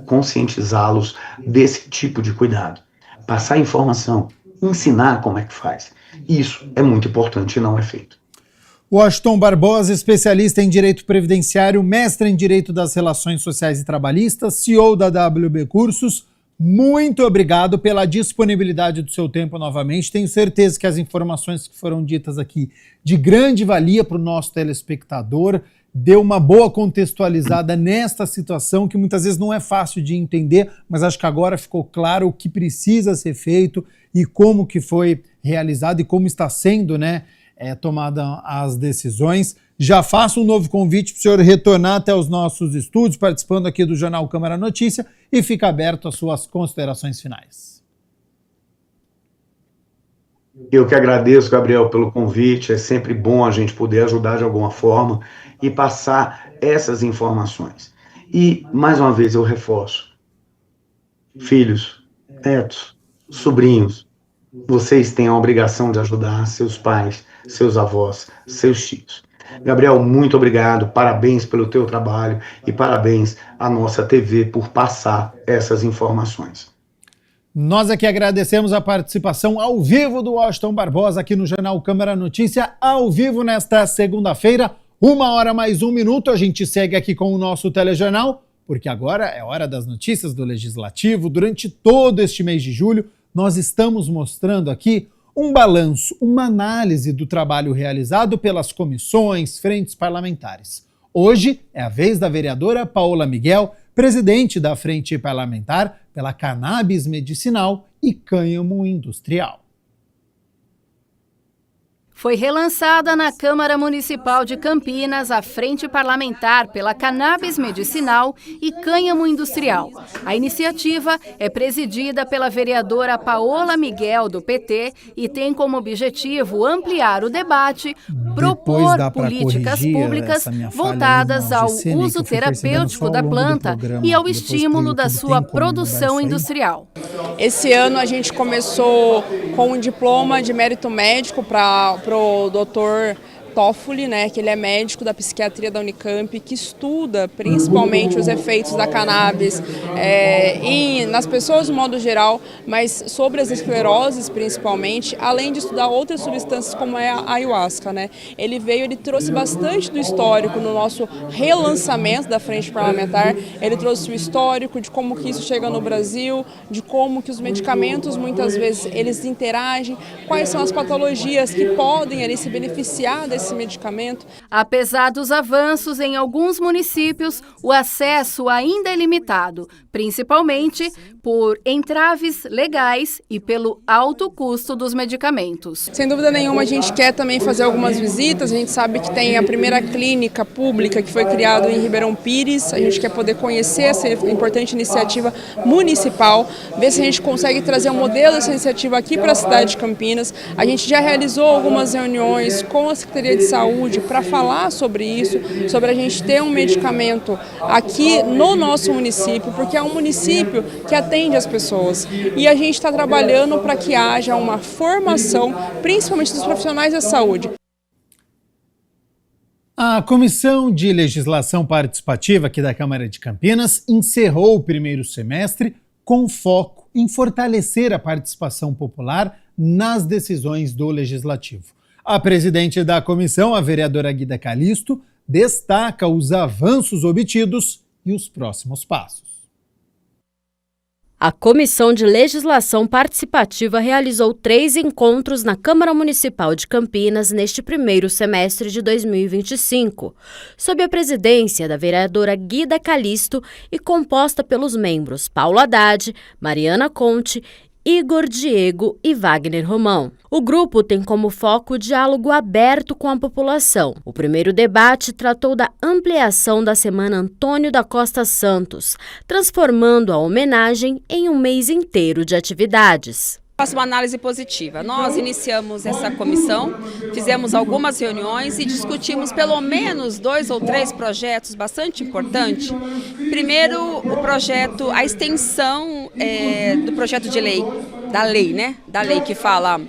conscientizá-los desse tipo de cuidado. Passar informação, ensinar como é que faz. Isso é muito importante e não é feito. Washington Barbosa, especialista em Direito Previdenciário, mestre em Direito das Relações Sociais e Trabalhistas, CEO da WB Cursos, muito obrigado pela disponibilidade do seu tempo novamente. Tenho certeza que as informações que foram ditas aqui de grande valia para o nosso telespectador, deu uma boa contextualizada nesta situação que muitas vezes não é fácil de entender, mas acho que agora ficou claro o que precisa ser feito e como que foi realizado e como está sendo, né, tomada as decisões. Já faço um novo convite para o senhor retornar até os nossos estúdios, participando aqui do Jornal Câmara Notícia, e fica aberto às suas considerações finais. Eu que agradeço, Gabriel, pelo convite. É sempre bom a gente poder ajudar de alguma forma e passar essas informações. E, mais uma vez, eu reforço. Filhos, netos, sobrinhos, vocês têm a obrigação de ajudar seus pais, seus avós, seus tios. Gabriel, muito obrigado, parabéns pelo teu trabalho e parabéns à nossa TV por passar essas informações. Nós aqui agradecemos a participação ao vivo do Washington Barbosa aqui no Jornal Câmara Notícia, ao vivo nesta segunda-feira, 1h mais 1 minuto. A gente segue aqui com o nosso telejornal, porque agora é hora das notícias do Legislativo. Durante todo este mês de julho, nós estamos mostrando aqui um balanço, uma análise do trabalho realizado pelas comissões, frentes parlamentares. Hoje é a vez da vereadora Paola Miguel, presidente da Frente Parlamentar pela Cannabis Medicinal e Cânhamo Industrial. Foi relançada na Câmara Municipal de Campinas a Frente Parlamentar pela Cannabis Medicinal e Cânhamo Industrial. A iniciativa é presidida pela vereadora Paola Miguel, do PT, e tem como objetivo ampliar o debate, propor políticas públicas voltadas ao uso terapêutico da planta e ao estímulo da sua produção industrial. Esse ano a gente começou com um diploma de mérito médico para o Dr. Toffoli, né, que ele é médico da psiquiatria da Unicamp, que estuda principalmente os efeitos da cannabis nas pessoas de modo geral, mas sobre as escleroses principalmente, além de estudar outras substâncias como é a ayahuasca, né. Ele trouxe bastante do histórico no nosso relançamento da Frente Parlamentar. Ele trouxe o histórico de como que isso chega no Brasil, de como que os medicamentos muitas vezes eles interagem, quais são as patologias que podem ali se beneficiar desse medicamento. Apesar dos avanços em alguns municípios, o acesso ainda é limitado, principalmente por entraves legais e pelo alto custo dos medicamentos. Sem dúvida nenhuma, a gente quer também fazer algumas visitas. A gente sabe que tem a primeira clínica pública que foi criada em Ribeirão Pires. A gente quer poder conhecer essa importante iniciativa municipal, ver se a gente consegue trazer um modelo dessa iniciativa aqui para a cidade de Campinas. A gente já realizou algumas reuniões com a Secretaria de Saúde para falar sobre isso, sobre a gente ter um medicamento aqui no nosso município, porque é um município que atende as pessoas. E a gente está trabalhando para que haja uma formação, principalmente dos profissionais da saúde. A Comissão de Legislação Participativa aqui da Câmara de Campinas encerrou o primeiro semestre com foco em fortalecer a participação popular nas decisões do Legislativo. A presidente da comissão, a vereadora Guida Calisto, destaca os avanços obtidos e os próximos passos. A Comissão de Legislação Participativa realizou 3 encontros na Câmara Municipal de Campinas neste primeiro semestre de 2025, sob a presidência da vereadora Guida Calisto e composta pelos membros Paulo Haddad, Mariana Conte, Igor Diego e Wagner Romão. O grupo tem como foco o diálogo aberto com a população. O primeiro debate tratou da ampliação da Semana Antônio da Costa Santos, transformando a homenagem em um mês inteiro de atividades. Faço uma análise positiva. Nós iniciamos essa comissão, fizemos algumas reuniões e discutimos pelo menos 2 ou 3 projetos bastante importantes. Primeiro, o projeto, a extensão do projeto de lei, da lei que fala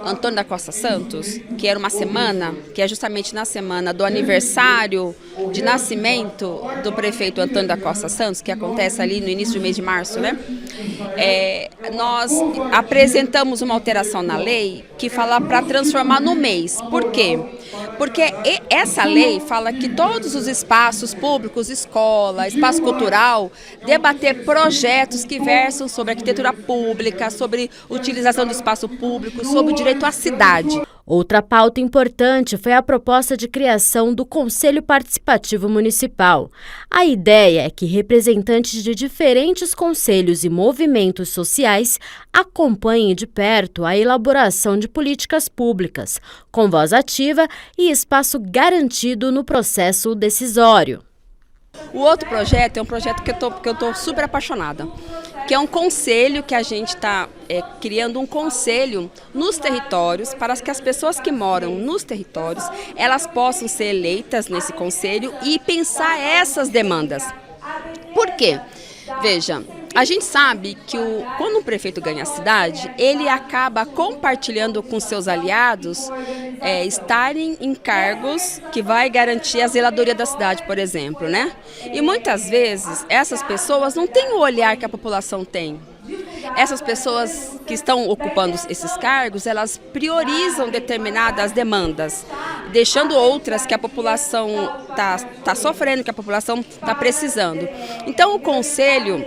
Antônio da Costa Santos, que era uma semana, que é justamente na semana do aniversário de nascimento do prefeito Antônio da Costa Santos, que acontece ali no início do mês de março, né? Nós apresentamos uma alteração na lei que fala para transformar no mês. Por quê? Porque essa lei fala que todos os espaços públicos, escola, espaço cultural, debater projetos que versam sobre arquitetura pública, sobre utilização do espaço público, sobre o direito à cidade. Outra pauta importante foi a proposta de criação do Conselho Participativo Municipal. A ideia é que representantes de diferentes conselhos e movimentos sociais acompanhem de perto a elaboração de políticas públicas, com voz ativa e espaço garantido no processo decisório. O outro projeto é um projeto que eu tô super apaixonada, que é um conselho que a gente está criando, um conselho nos territórios para que as pessoas que moram nos territórios, elas possam ser eleitas nesse conselho e pensar essas demandas. Por quê? Veja, a gente sabe que quando um prefeito ganha a cidade, ele acaba compartilhando com seus aliados estarem em cargos que vai garantir a zeladoria da cidade, por exemplo, né? E muitas vezes essas pessoas não têm o olhar que a população tem. Essas pessoas que estão ocupando esses cargos, elas priorizam determinadas demandas, deixando outras que a população tá sofrendo, que a população está precisando. Então, o Conselho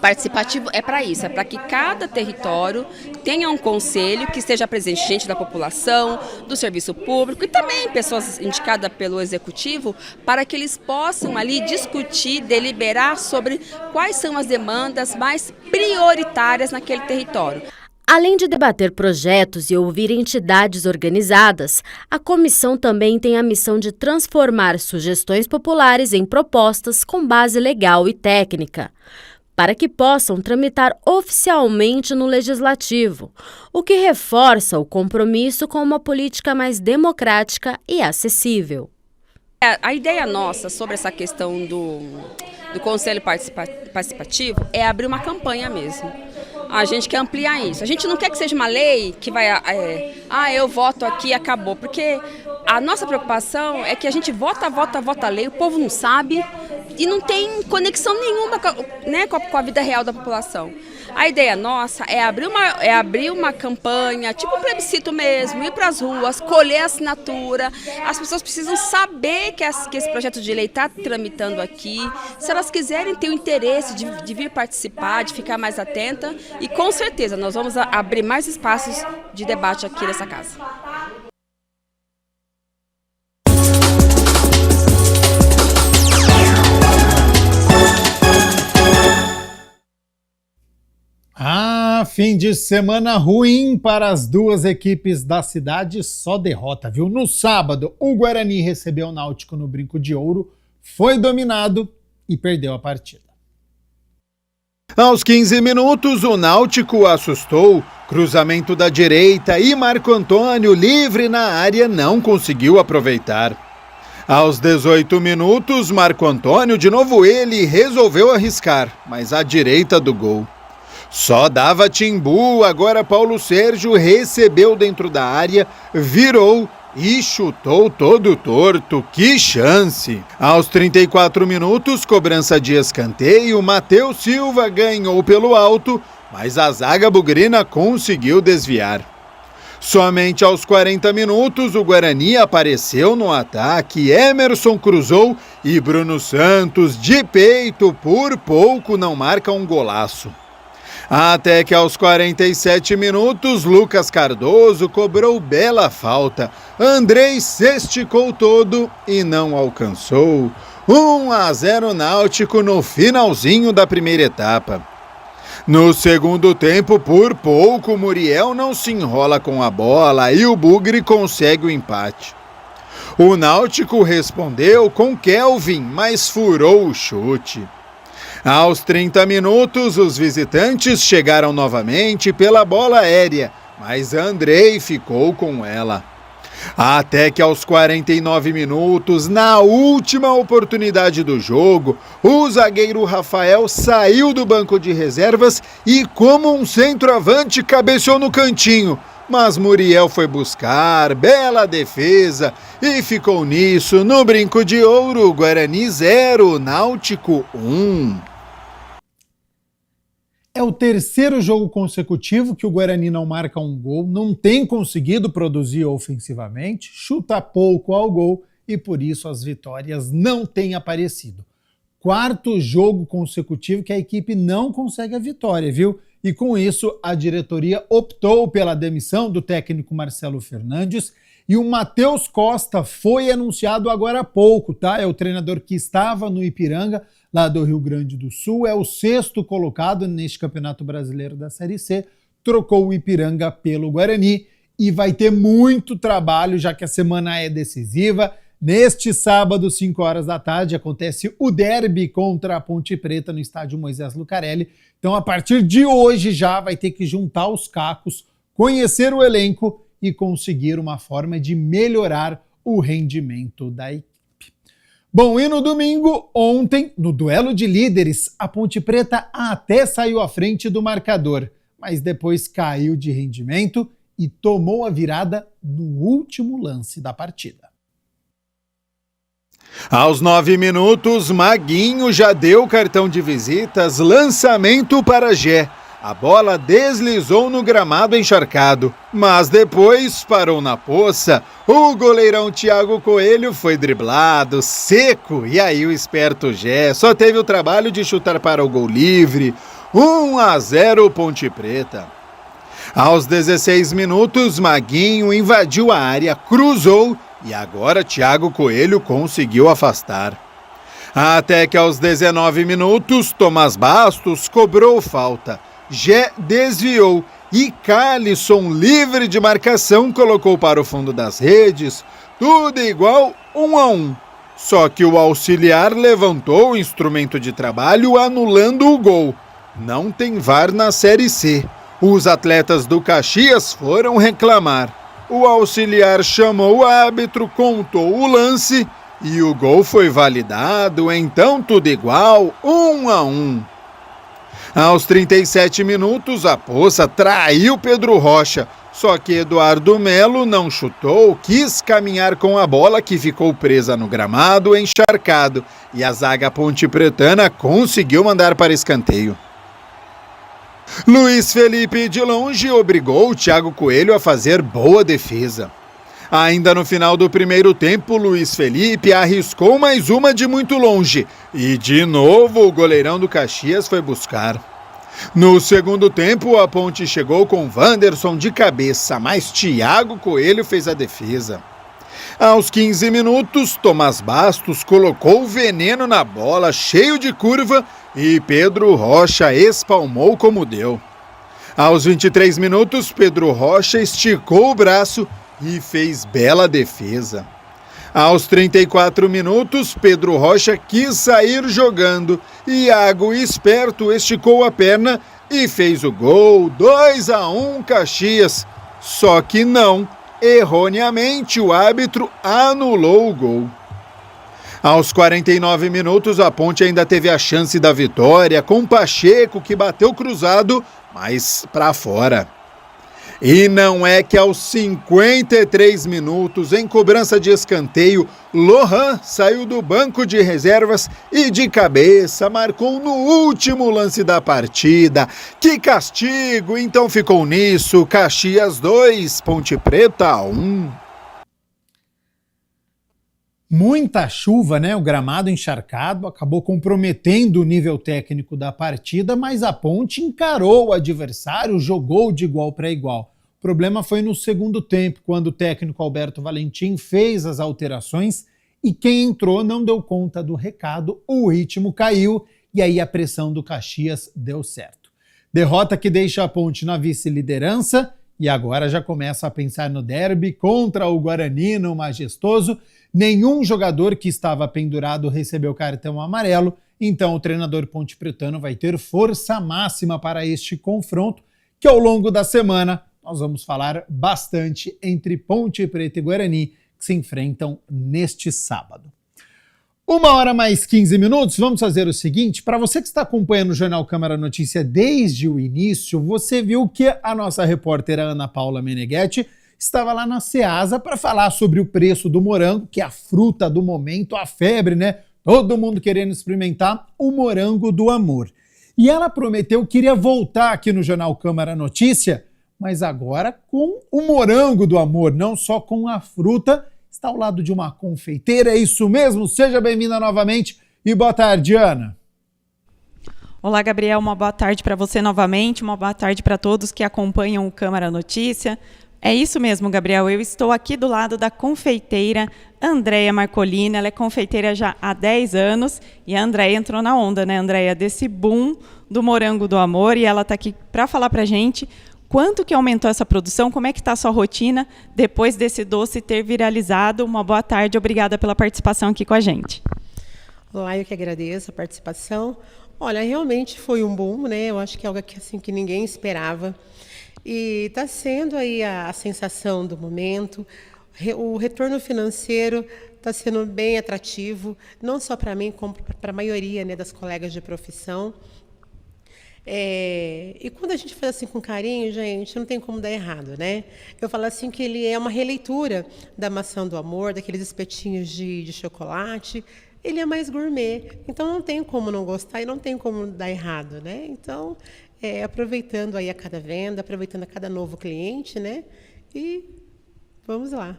Participativo é para isso, é para que cada território tenha um conselho que esteja presente gente da população, do serviço público e também pessoas indicadas pelo executivo para que eles possam ali discutir, deliberar sobre quais são as demandas mais prioritárias naquele território. Além de debater projetos e ouvir entidades organizadas, a comissão também tem a missão de transformar sugestões populares em propostas com base legal e técnica, para que possam tramitar oficialmente no Legislativo, o que reforça o compromisso com uma política mais democrática e acessível. A ideia nossa sobre essa questão do Conselho Participativo é abrir uma campanha mesmo. A gente quer ampliar isso. A gente não quer que seja uma lei que vai, eu voto aqui e acabou. Porque a nossa preocupação é que a gente vota a lei, o povo não sabe e não tem conexão nenhuma com a vida real da população. A ideia nossa é abrir uma campanha, tipo um plebiscito mesmo, ir para as ruas, colher assinatura. As pessoas precisam saber que esse projeto de lei está tramitando aqui. Se elas quiserem ter o interesse de vir participar, de ficar mais atenta. E com certeza nós vamos abrir mais espaços de debate aqui nessa casa. fim de semana ruim para as duas equipes da cidade, só derrota, viu? No sábado, o Guarani recebeu o Náutico no Brinco de Ouro, foi dominado e perdeu a partida. Aos 15 minutos, o Náutico assustou. Cruzamento da direita e Marco Antônio, livre na área, não conseguiu aproveitar. Aos 18 minutos, Marco Antônio, de novo ele, resolveu arriscar, mas à direita do gol. Só dava Timbu, agora Paulo Sérgio recebeu dentro da área, virou e chutou todo torto. Que chance! Aos 34 minutos, cobrança de escanteio, Matheus Silva ganhou pelo alto, mas a zaga bugrina conseguiu desviar. Somente aos 40 minutos, o Guarani apareceu no ataque, Emerson cruzou e Bruno Santos, de peito, por pouco não marca um golaço. Até que aos 47 minutos, Lucas Cardoso cobrou bela falta. Andrei se esticou todo e não alcançou. 1-0 Náutico no finalzinho da primeira etapa. No segundo tempo, por pouco, Muriel não se enrola com a bola e o Bugre consegue o empate. O Náutico respondeu com Kelvin, mas furou o chute. Aos 30 minutos, os visitantes chegaram novamente pela bola aérea, mas Andrei ficou com ela. Até que aos 49 minutos, na última oportunidade do jogo, o zagueiro Rafael saiu do banco de reservas e, como um centroavante, cabeceou no cantinho. Mas Muriel foi buscar, bela defesa, e ficou nisso, no Brinco de Ouro, Guarani 0, Náutico 1. É o terceiro jogo consecutivo que o Guarani não marca um gol, não tem conseguido produzir ofensivamente, chuta pouco ao gol e por isso as vitórias não têm aparecido. Quarto jogo consecutivo que a equipe não consegue a vitória, viu? E com isso a diretoria optou pela demissão do técnico Marcelo Fernandes e o Matheus Costa foi anunciado agora há pouco, tá? É o treinador que estava no Ipiranga, lá do Rio Grande do Sul, é o 6º colocado neste Campeonato Brasileiro da Série C, trocou o Ipiranga pelo Guarani e vai ter muito trabalho, já que a semana é decisiva. Neste sábado, 5 horas da tarde, acontece o derby contra a Ponte Preta no estádio Moisés Lucarelli. Então, a partir de hoje já vai ter que juntar os cacos, conhecer o elenco e conseguir uma forma de melhorar o rendimento da equipe. Bom, e no domingo, ontem, no duelo de líderes, a Ponte Preta até saiu à frente do marcador, mas depois caiu de rendimento e tomou a virada no último lance da partida. Aos 9 minutos, Maguinho já deu cartão de visitas, lançamento para Gé. A bola deslizou no gramado encharcado, mas depois parou na poça. O goleirão Thiago Coelho foi driblado, seco, e aí o esperto Gé só teve o trabalho de chutar para o gol livre. 1-0 Ponte Preta. Aos 16 minutos, Maguinho invadiu a área, cruzou e agora Thiago Coelho conseguiu afastar. Até que aos 19 minutos, Tomás Bastos cobrou falta. Gé desviou e Calisson, livre de marcação, colocou para o fundo das redes. Tudo igual, 1-1. Só que o auxiliar levantou o instrumento de trabalho anulando o gol. Não tem VAR na Série C. Os atletas do Caxias foram reclamar. O auxiliar chamou o árbitro, contou o lance e o gol foi validado. Então tudo igual, 1-1. Aos 37 minutos, a Poça traiu Pedro Rocha, só que Eduardo Melo não chutou, quis caminhar com a bola que ficou presa no gramado encharcado e a zaga pontepretana conseguiu mandar para escanteio. Luiz Felipe de longe obrigou o Thiago Coelho a fazer boa defesa. Ainda no final do primeiro tempo, Luiz Felipe arriscou mais uma de muito longe e de novo o goleirão do Caxias foi buscar. No segundo tempo, a Ponte chegou com Wanderson de cabeça, mas Thiago Coelho fez a defesa. Aos 15 minutos, Tomás Bastos colocou veneno na bola, cheio de curva, e Pedro Rocha espalmou como deu. Aos 23 minutos, Pedro Rocha esticou o braço e fez bela defesa. Aos 34 minutos, Pedro Rocha quis sair jogando. Iago, esperto, esticou a perna e fez o gol. 2-1 Caxias. Só que não, erroneamente o árbitro anulou o gol. Aos 49 minutos, a Ponte ainda teve a chance da vitória com Pacheco, que bateu cruzado, mas para fora. E não é que aos 53 minutos, em cobrança de escanteio, Lohan saiu do banco de reservas e de cabeça marcou no último lance da partida. Que castigo! Então ficou nisso, Caxias 2, Ponte Preta 1. Muita chuva, né? O gramado encharcado acabou comprometendo o nível técnico da partida, mas a Ponte encarou o adversário, jogou de igual para igual. O problema foi no segundo tempo, quando o técnico Alberto Valentim fez as alterações e quem entrou não deu conta do recado, o ritmo caiu e aí a pressão do Caxias deu certo. Derrota que deixa a Ponte na vice-liderança e agora já começa a pensar no derby contra o Guarani no Majestoso. Nenhum jogador que estava pendurado recebeu cartão amarelo, então o treinador pontepretano vai ter força máxima para este confronto, que ao longo da semana nós vamos falar bastante entre Ponte Preta e Guarani, que se enfrentam neste sábado. 1h mais 15 minutos, vamos fazer o seguinte, para você que está acompanhando o Jornal Câmara Notícia desde o início, você viu que a nossa repórter Ana Paula Meneghetti estava lá na Ceasa para falar sobre o preço do morango, que é a fruta do momento, a febre, né? Todo mundo querendo experimentar o morango do amor. E ela prometeu que iria voltar aqui no Jornal Câmara Notícia, mas agora com o morango do amor, não só com a fruta. Está ao lado de uma confeiteira, é isso mesmo? Seja bem-vinda novamente e boa tarde, Ana. Olá, Gabriel, uma boa tarde para você novamente, uma boa tarde para todos que acompanham o Câmara Notícia. É isso mesmo, Gabriel. Eu estou aqui do lado da confeiteira Andréia Marcolini. Ela é confeiteira já há 10 anos e a Andréia entrou na onda, né, Andréia, desse boom do morango do amor, e ela está aqui para falar para a gente quanto que aumentou essa produção, como é que está a sua rotina depois desse doce ter viralizado. Uma boa tarde, obrigada pela participação aqui com a gente. Olá, eu que agradeço a participação. Olha, realmente foi um boom, né? Eu acho que é algo que, assim, que ninguém esperava. E está sendo aí a sensação do momento. O retorno financeiro está sendo bem atrativo, não só para mim, como para a maioria, né, das colegas de profissão. E quando a gente faz assim com carinho, gente, não tem como dar errado, né? Eu falo assim que ele é uma releitura da maçã do amor, daqueles espetinhos de chocolate. Ele é mais gourmet, então não tem como não gostar e não tem como dar errado, né? Então, aproveitando aí a cada venda, aproveitando a cada novo cliente, né? E vamos lá.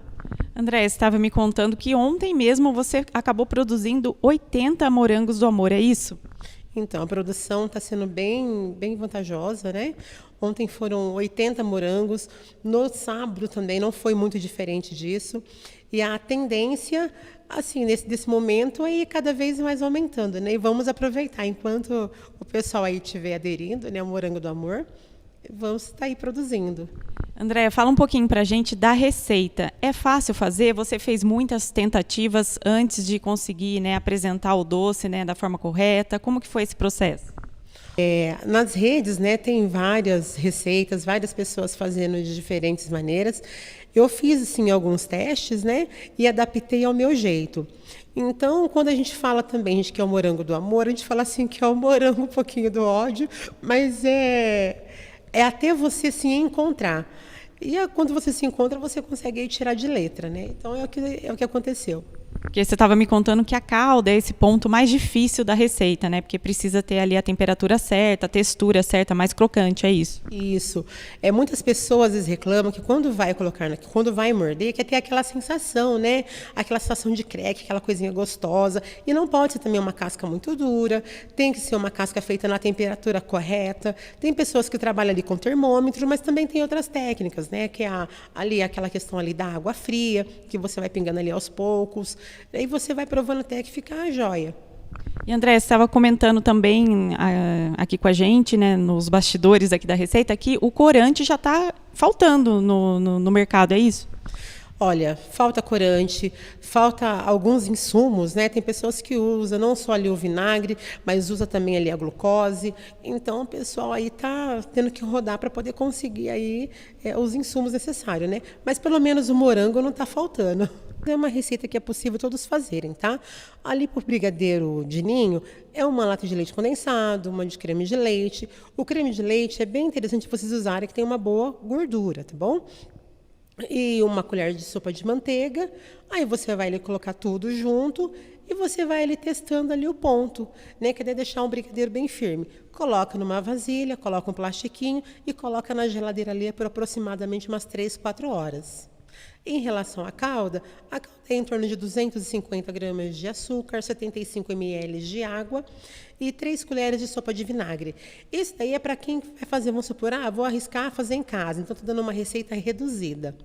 André, você estava me contando que ontem mesmo você acabou produzindo 80 morangos do amor, é isso? Então, a produção está sendo bem vantajosa, né? Ontem foram 80 morangos, no sábado também não foi muito diferente disso. E a tendência, assim, desse momento é ir cada vez mais aumentando, né? E vamos aproveitar, enquanto o pessoal aí estiver aderindo, né, ao Morango do Amor, vamos estar aí produzindo. Andréia, fala um pouquinho para a gente da receita. É fácil fazer? Você fez muitas tentativas antes de conseguir, né, apresentar o doce, né, da forma correta? Como que foi esse processo? Nas redes, né, tem várias receitas, várias pessoas fazendo de diferentes maneiras. Eu fiz, assim, alguns testes, né, e adaptei ao meu jeito. Então, quando a gente fala também, a gente quer o morango do amor, a gente fala assim que é o morango um pouquinho do ódio, mas é até você se encontrar. E quando você se encontra, você consegue aí tirar de letra, né? Então, é o que aconteceu. Porque você estava me contando que a calda é esse ponto mais difícil da receita, né? Porque precisa ter ali a temperatura certa, a textura certa, mais crocante, é isso? Isso. Muitas pessoas às vezes reclamam que quando vai colocar, quando vai morder, quer ter aquela sensação, né? Aquela sensação de creque, aquela coisinha gostosa. E não pode ser também uma casca muito dura, tem que ser uma casca feita na temperatura correta. Tem pessoas que trabalham ali com termômetro, mas também tem outras técnicas, né? Que é ali aquela questão ali da água fria, que você vai pingando ali aos poucos. Aí você vai provando até que ficar a joia. E André, você estava comentando também aqui com a gente, né, nos bastidores aqui da receita, que o corante já está faltando no mercado, é isso? Olha, falta corante, falta alguns insumos, né? Tem pessoas que usam não só ali o vinagre, mas usa também ali a glucose. Então, o pessoal aí está tendo que rodar para poder conseguir aí os insumos necessários, né? Mas pelo menos o morango não está faltando. É uma receita que é possível todos fazerem, tá? Ali por brigadeiro de ninho, é uma lata de leite condensado, uma de creme de leite. O creme de leite é bem interessante vocês usarem, que tem uma boa gordura, tá bom? E uma colher de sopa de manteiga. Aí você vai ali colocar tudo junto e você vai ali testando ali o ponto, né? Que é deixar um brigadeiro bem firme. Coloca numa vasilha, coloca um plastiquinho e coloca na geladeira ali por aproximadamente umas 3, 4 horas. Em relação à calda, a calda é em torno de 250 gramas de açúcar, 75 ml de água e 3 colheres de sopa de vinagre. Isso daí é para quem vai fazer, vamos supor, vou arriscar fazer em casa, então estou dando uma receita reduzida.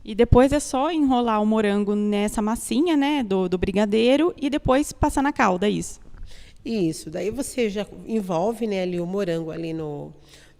E depois é só enrolar o morango nessa massinha, né, do brigadeiro e depois passar na calda, é isso? Isso, daí você já envolve, né, ali o morango ali no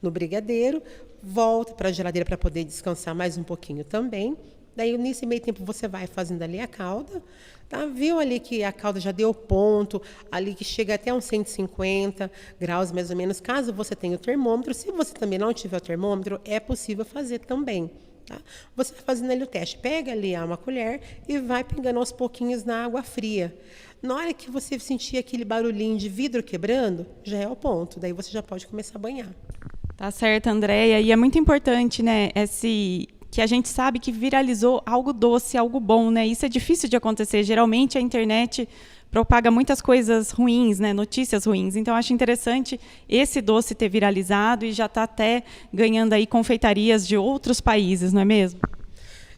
brigadeiro, volta para a geladeira para poder descansar mais um pouquinho também. Daí, nesse meio tempo, você vai fazendo ali a calda. Tá? Viu ali que a calda já deu ponto, ali que chega até uns 150 graus, mais ou menos. Caso você tenha o termômetro, se você também não tiver o termômetro, é possível fazer também. Tá? Você vai fazendo ali o teste. Pega ali uma colher e vai pingando aos pouquinhos na água fria. Na hora que você sentir aquele barulhinho de vidro quebrando, já é o ponto. Daí você já pode começar a banhar. Tá certo, Andréia. E é muito importante, né, que a gente sabe que viralizou algo doce, algo bom, né? Isso é difícil de acontecer. Geralmente a internet propaga muitas coisas ruins, né? Notícias ruins. Então, acho interessante esse doce ter viralizado e já está até ganhando aí confeitarias de outros países, não é mesmo?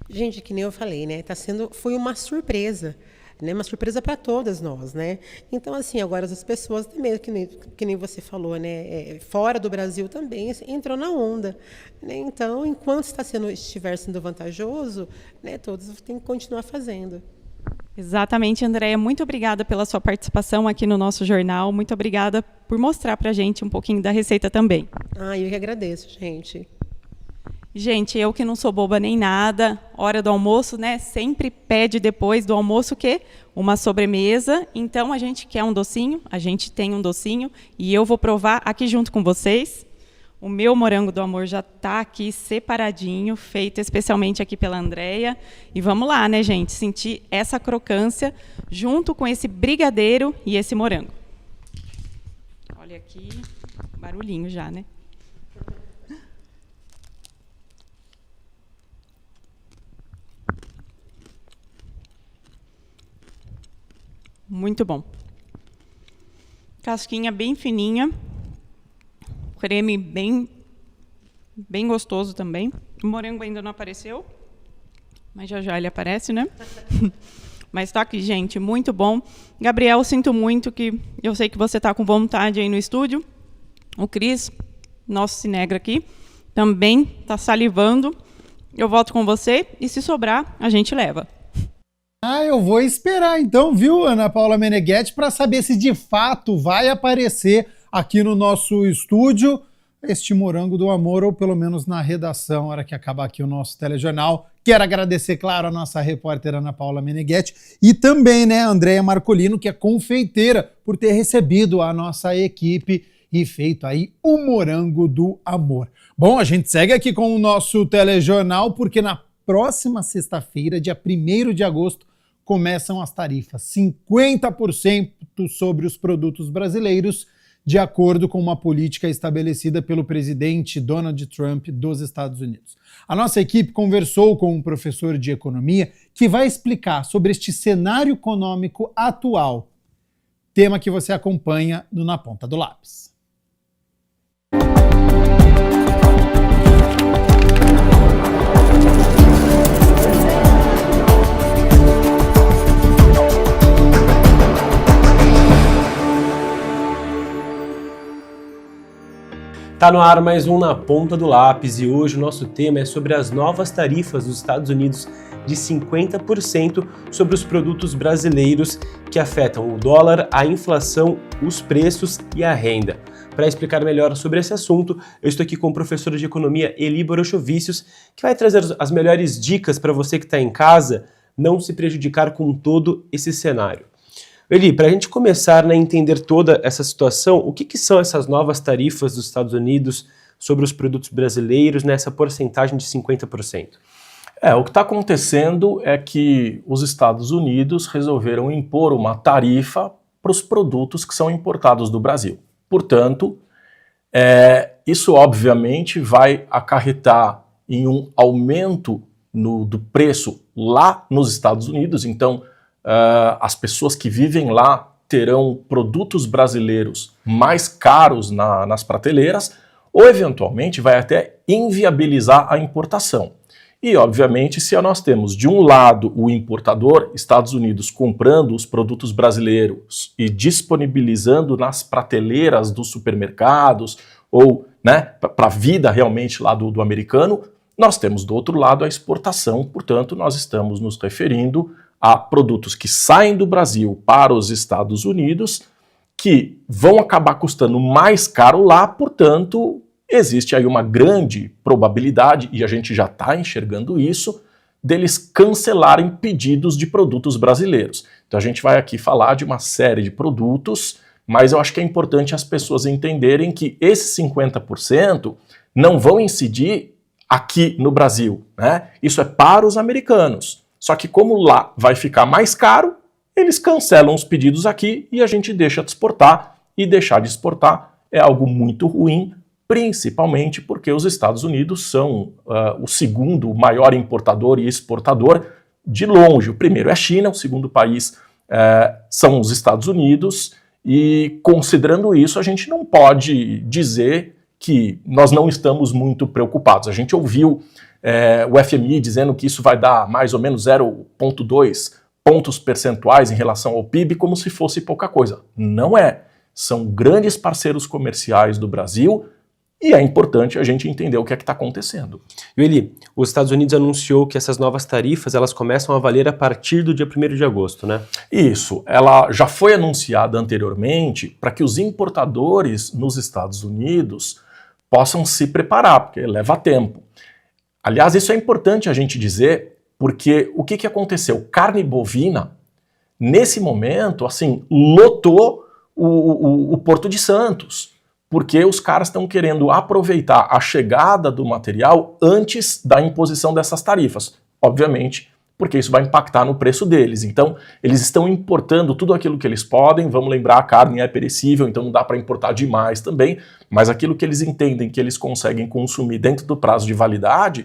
Gente, que nem eu falei, né? Foi uma surpresa. Né, uma surpresa para todas nós, né? Então, assim, agora as pessoas também, que nem você falou, né? Fora do Brasil também entrou na onda, né? Então, enquanto estiver sendo vantajoso, né? Todos têm que continuar fazendo. Exatamente, Andréia. Muito obrigada pela sua participação aqui no nosso jornal. Muito obrigada por mostrar para a gente um pouquinho da receita também. Eu que agradeço, gente. Gente, eu que não sou boba nem nada, hora do almoço, né? Sempre pede depois do almoço o quê? Uma sobremesa. Então, a gente quer um docinho, a gente tem um docinho e eu vou provar aqui junto com vocês. O meu morango do amor já está aqui separadinho, feito especialmente aqui pela Andréia. E vamos lá, né, gente? Sentir essa crocância junto com esse brigadeiro e esse morango. Olha aqui, barulhinho já, né? Muito bom. Casquinha bem fininha. Creme bem gostoso também. O morango ainda não apareceu, mas já ele aparece, né? Mas está aqui, gente, muito bom. Gabriel, sinto muito que eu sei que você está com vontade aí no estúdio. O Cris, nosso cinegra aqui, também está salivando. Eu volto com você e se sobrar, a gente leva. Eu vou esperar então, viu, Ana Paula Meneghetti, para saber se de fato vai aparecer aqui no nosso estúdio este morango do amor, ou pelo menos na redação, na hora que acabar aqui o nosso telejornal. Quero agradecer, claro, a nossa repórter Ana Paula Meneghetti e também, né, a Andréia Marcolino, que é confeiteira, por ter recebido a nossa equipe e feito aí o morango do amor. Bom, a gente segue aqui com o nosso telejornal, porque na próxima sexta-feira, dia 1º de agosto, começam as tarifas, 50% sobre os produtos brasileiros, de acordo com uma política estabelecida pelo presidente Donald Trump dos Estados Unidos. A nossa equipe conversou com um professor de economia que vai explicar sobre este cenário econômico atual, tema que você acompanha no Na Ponta do Lápis. Tá no ar mais um Na Ponta do Lápis e hoje o nosso tema é sobre as novas tarifas dos Estados Unidos de 50% sobre os produtos brasileiros que afetam o dólar, a inflação, os preços e a renda. Para explicar melhor sobre esse assunto, eu estou aqui com o professor de economia Eli Borochovicius, que vai trazer as melhores dicas para você que está em casa não se prejudicar com todo esse cenário. Eli, para a gente começar a entender toda essa situação, o que são essas novas tarifas dos Estados Unidos sobre os produtos brasileiros nessa porcentagem de 50%? O que está acontecendo é que os Estados Unidos resolveram impor uma tarifa para os produtos que são importados do Brasil. Portanto, isso obviamente vai acarretar em um aumento do preço lá nos Estados Unidos. Então, as pessoas que vivem lá terão produtos brasileiros mais caros nas prateleiras, ou eventualmente vai até inviabilizar a importação. E obviamente, se nós temos de um lado o importador, Estados Unidos, comprando os produtos brasileiros e disponibilizando nas prateleiras dos supermercados, ou para a vida realmente lá do americano, nós temos do outro lado a exportação. Portanto, nós estamos nos referindo a produtos que saem do Brasil para os Estados Unidos, que vão acabar custando mais caro lá. Portanto, existe aí uma grande probabilidade, e a gente já está enxergando isso, deles cancelarem pedidos de produtos brasileiros. Então a gente vai aqui falar de uma série de produtos, mas eu acho que é importante as pessoas entenderem que esses 50% não vão incidir aqui no Brasil, né? Isso é para os americanos. Só que como lá vai ficar mais caro, eles cancelam os pedidos aqui e a gente deixa de exportar. E deixar de exportar é algo muito ruim, principalmente porque os Estados Unidos são o segundo maior importador e exportador de longe. O primeiro é a China, o segundo país são os Estados Unidos. E considerando isso, a gente não pode dizer que nós não estamos muito preocupados. A gente ouviu o FMI dizendo que isso vai dar mais ou menos 0,2 pontos percentuais em relação ao PIB, como se fosse pouca coisa. Não é. São grandes parceiros comerciais do Brasil e é importante a gente entender o que é que está acontecendo. Eli, os Estados Unidos anunciou que essas novas tarifas elas começam a valer a partir do dia 1º de agosto, né? Isso. Ela já foi anunciada anteriormente para que os importadores nos Estados Unidos possam se preparar, porque leva tempo. Aliás, isso é importante a gente dizer, porque o que aconteceu? Carne bovina, nesse momento, assim, lotou o Porto de Santos, porque os caras estão querendo aproveitar a chegada do material antes da imposição dessas tarifas. Obviamente, porque isso vai impactar no preço deles. Então, eles estão importando tudo aquilo que eles podem. Vamos lembrar, a carne é perecível, então não dá para importar demais também, mas aquilo que eles entendem que eles conseguem consumir dentro do prazo de validade,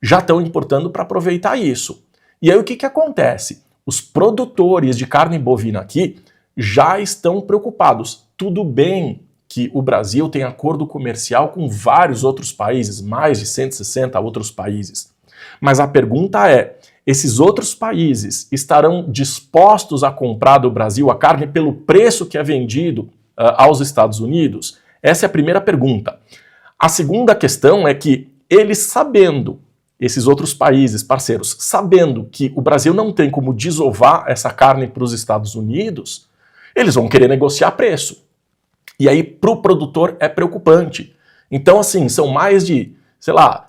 já estão importando para aproveitar isso. E aí o que acontece? Os produtores de carne bovina aqui já estão preocupados. Tudo bem que o Brasil tem acordo comercial com vários outros países, mais de 160 outros países. Mas a pergunta é, esses outros países estarão dispostos a comprar do Brasil a carne pelo preço que é vendido aos Estados Unidos? Essa é a primeira pergunta. A segunda questão é que eles sabendo, esses outros países parceiros, sabendo que o Brasil não tem como desovar essa carne para os Estados Unidos, eles vão querer negociar preço. E aí, para o produtor, é preocupante. Então, assim, são mais de,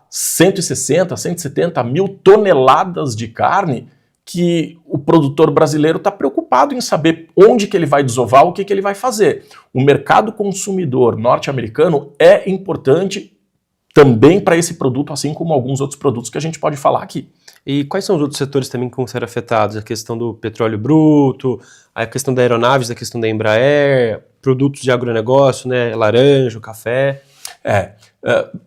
160, 170 mil toneladas de carne que o produtor brasileiro está preocupado em saber onde que ele vai desovar, o que ele vai fazer. O mercado consumidor norte-americano é importante também para esse produto, assim como alguns outros produtos que a gente pode falar aqui. E quais são os outros setores também que vão ser afetados? A questão do petróleo bruto, a questão da aeronaves, a questão da Embraer, produtos de agronegócio, né, laranja, café.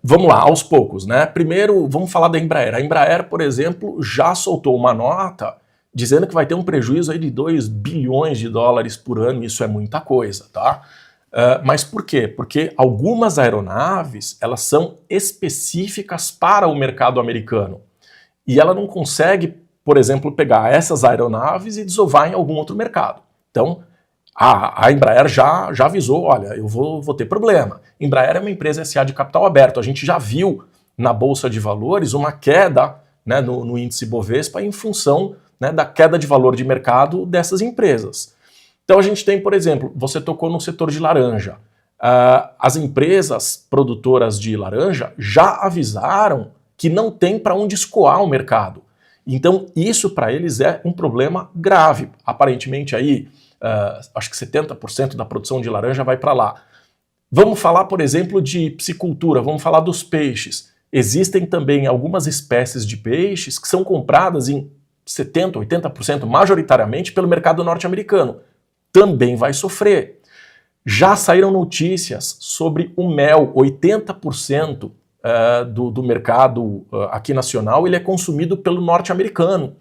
Vamos lá, aos poucos, né? Primeiro, vamos falar da Embraer. A Embraer, por exemplo, já soltou uma nota dizendo que vai ter um prejuízo aí de 2 bilhões de dólares por ano, e isso é muita coisa, tá? Mas por quê? Porque algumas aeronaves, elas são específicas para o mercado americano. E ela não consegue, por exemplo, pegar essas aeronaves e desovar em algum outro mercado. Então, A Embraer já avisou, olha, eu vou ter problema. Embraer é uma empresa SA de capital aberto, a gente já viu na Bolsa de Valores uma queda, né, no índice Bovespa em função, né, da queda de valor de mercado dessas empresas. Então a gente tem, por exemplo, você tocou no setor de laranja. As empresas produtoras de laranja já avisaram que não tem para onde escoar o mercado. Então isso para eles é um problema grave. Aparentemente aí, acho que 70% da produção de laranja vai para lá. Vamos falar, por exemplo, de piscicultura, vamos falar dos peixes. Existem também algumas espécies de peixes que são compradas em 70%, 80% majoritariamente pelo mercado norte-americano. Também vai sofrer. Já saíram notícias sobre o mel, 80% do mercado aqui nacional ele é consumido pelo norte-americano.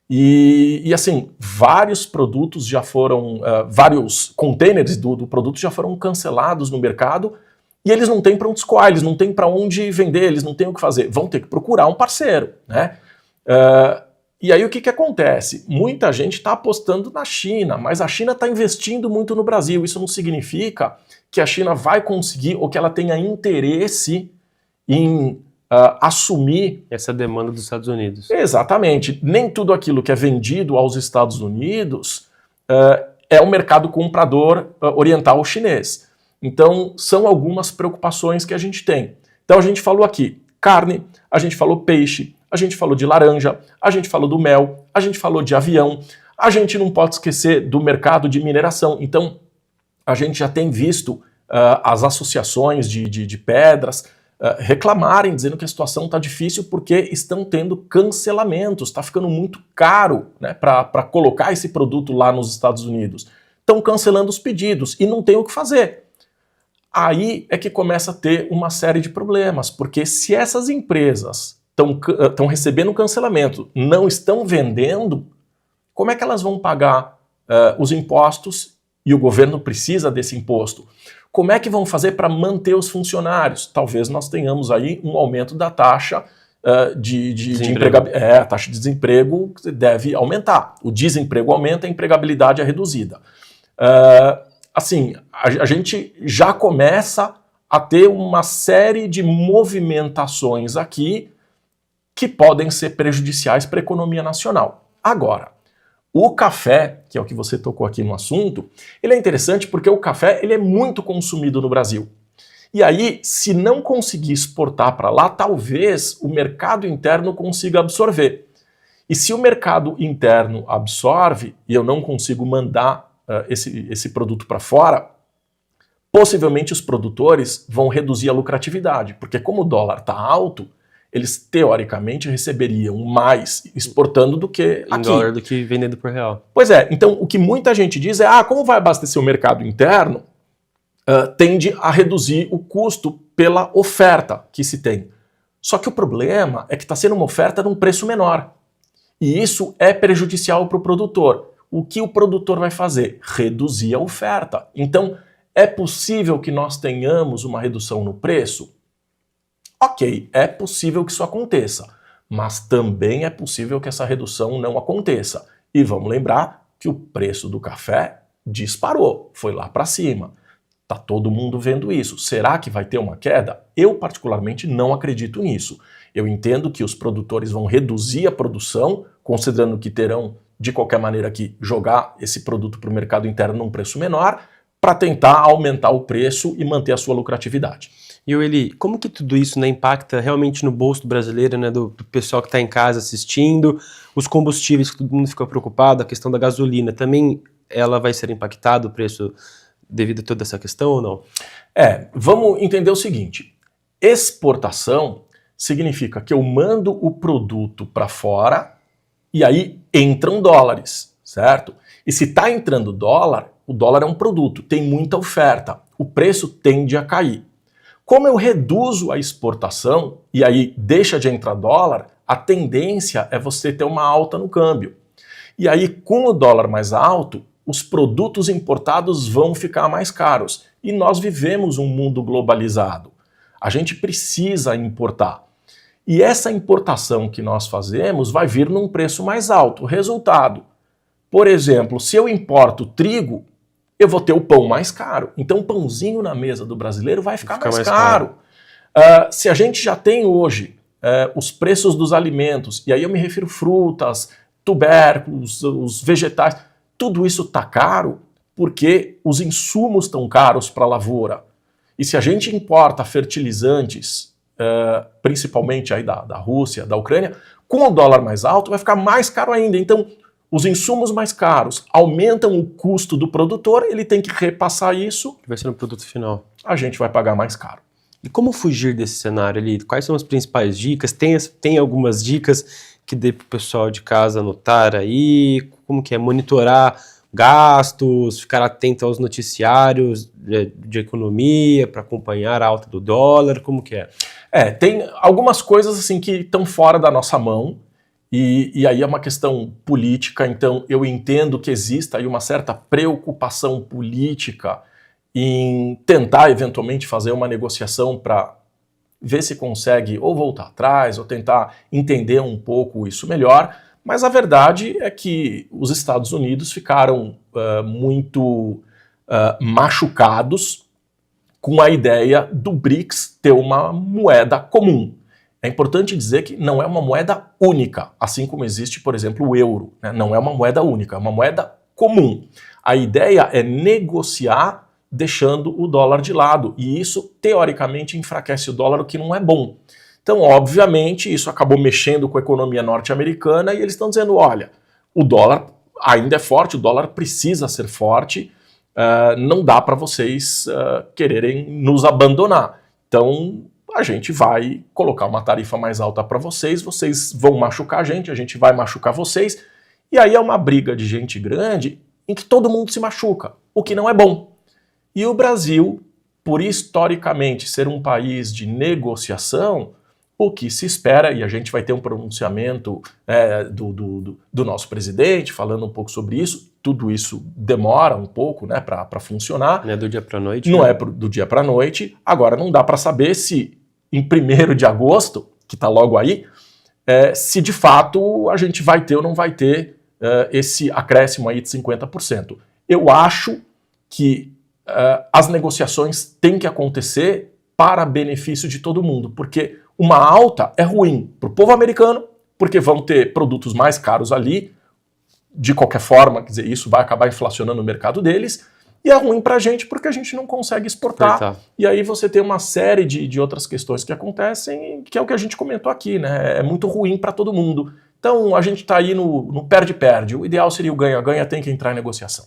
E assim, vários produtos já foram, vários containers do produto já foram cancelados no mercado e eles não têm para onde escoar, eles não têm para onde vender, eles não têm o que fazer. Vão ter que procurar um parceiro, né? E aí o que acontece? Muita gente está apostando na China, mas a China está investindo muito no Brasil. Isso não significa que a China vai conseguir ou que ela tenha interesse em assumir essa demanda dos Estados Unidos. Exatamente. Nem tudo aquilo que é vendido aos Estados Unidos é o mercado comprador oriental chinês. Então, são algumas preocupações que a gente tem. Então, a gente falou aqui carne, a gente falou peixe, a gente falou de laranja, a gente falou do mel, a gente falou de avião, a gente não pode esquecer do mercado de mineração. Então, a gente já tem visto as associações de pedras reclamarem, dizendo que a situação está difícil porque estão tendo cancelamentos, está ficando muito caro, né, para colocar esse produto lá nos Estados Unidos. Estão cancelando os pedidos e não tem o que fazer. Aí é que começa a ter uma série de problemas, porque se essas empresas estão recebendo cancelamento, não estão vendendo, como é que elas vão pagar os impostos e o governo precisa desse imposto? Como é que vão fazer para manter os funcionários? Talvez nós tenhamos aí um aumento da taxa de empregabilidade. A taxa de desemprego deve aumentar. O desemprego aumenta, a empregabilidade é reduzida. Assim, a gente já começa a ter uma série de movimentações aqui que podem ser prejudiciais para a economia nacional. Agora, o café, que é o que você tocou aqui no assunto, ele é interessante porque o café ele é muito consumido no Brasil. E aí, se não conseguir exportar para lá, talvez o mercado interno consiga absorver. E se o mercado interno absorve e eu não consigo mandar esse produto para fora, possivelmente os produtores vão reduzir a lucratividade, porque como o dólar está alto, eles teoricamente receberiam mais exportando do que aqui. Em dólar do que vendendo por real. Pois é, então o que muita gente diz é, como vai abastecer o mercado interno, tende a reduzir o custo pela oferta que se tem. Só que o problema é que está sendo uma oferta num preço menor. E isso é prejudicial para o produtor. O que o produtor vai fazer? Reduzir a oferta. Então, é possível que nós tenhamos uma redução no preço? Ok, é possível que isso aconteça, mas também é possível que essa redução não aconteça. E vamos lembrar que o preço do café disparou, foi lá para cima. Tá todo mundo vendo isso. Será que vai ter uma queda? Eu particularmente não acredito nisso. Eu entendo que os produtores vão reduzir a produção, considerando que terão de qualquer maneira que jogar esse produto para o mercado interno num preço menor, para tentar aumentar o preço e manter a sua lucratividade. E Eli, como que tudo isso, né, impacta realmente no bolso do brasileiro, né, do pessoal que está em casa assistindo, os combustíveis que todo mundo fica preocupado, a questão da gasolina, também ela vai ser impactada o preço devido a toda essa questão ou não? Vamos entender o seguinte, exportação significa que eu mando o produto para fora e aí entram dólares, certo? E se está entrando dólar, o dólar é um produto, tem muita oferta, o preço tende a cair. Como eu reduzo a exportação e aí deixa de entrar dólar, a tendência é você ter uma alta no câmbio. E aí, com o dólar mais alto, os produtos importados vão ficar mais caros. E nós vivemos um mundo globalizado. A gente precisa importar. E essa importação que nós fazemos vai vir num preço mais alto. Resultado, por exemplo, se eu importo trigo, eu vou ter o pão mais caro. Então o pãozinho na mesa do brasileiro vai ficar mais caro. Se a gente já tem hoje os preços dos alimentos, e aí eu me refiro frutas, tubérculos, os vegetais, tudo isso está caro porque os insumos estão caros para a lavoura. E se a gente importa fertilizantes, principalmente aí da Rússia, da Ucrânia, com o dólar mais alto vai ficar mais caro ainda. Então os insumos mais caros aumentam o custo do produtor, ele tem que repassar isso. Vai ser no produto final. A gente vai pagar mais caro. E como fugir desse cenário ali? Quais são as principais dicas? Tem algumas dicas que dê para o pessoal de casa anotar aí? Como que é? Monitorar gastos, ficar atento aos noticiários de economia para acompanhar a alta do dólar? Como que é? Tem algumas coisas assim que estão fora da nossa mão. E aí é uma questão política, então eu entendo que exista aí uma certa preocupação política em tentar eventualmente fazer uma negociação para ver se consegue ou voltar atrás ou tentar entender um pouco isso melhor, mas a verdade é que os Estados Unidos ficaram muito machucados com a ideia do BRICS ter uma moeda comum. É importante dizer que não é uma moeda única, assim como existe, por exemplo, o euro, né? Não é uma moeda única, é uma moeda comum. A ideia é negociar deixando o dólar de lado, e isso, teoricamente, enfraquece o dólar, o que não é bom. Então, obviamente, isso acabou mexendo com a economia norte-americana, e eles estão dizendo, olha, o dólar ainda é forte, o dólar precisa ser forte, não dá para vocês quererem nos abandonar. Então, a gente vai colocar uma tarifa mais alta para vocês vão machucar a gente vai machucar vocês, e aí é uma briga de gente grande em que todo mundo se machuca, o que não é bom. E o Brasil, por historicamente ser um país de negociação, o que se espera, e a gente vai ter um pronunciamento do nosso presidente falando um pouco sobre isso, tudo isso demora um pouco, né, para funcionar. Não é do dia para a noite. Não é do dia para a noite. Agora, não dá para saber se em 1º de agosto, que está logo aí, se de fato a gente vai ter ou não vai ter esse acréscimo aí de 50%. Eu acho que as negociações têm que acontecer para benefício de todo mundo, porque uma alta é ruim para o povo americano, porque vão ter produtos mais caros ali, de qualquer forma, quer dizer, isso vai acabar inflacionando o mercado deles, e é ruim para a gente porque a gente não consegue exportar. E aí você tem uma série de outras questões que acontecem, que é o que a gente comentou aqui, né? É muito ruim para todo mundo. Então a gente está aí no perde-perde. O ideal seria o ganha-ganha, tem que entrar em negociação.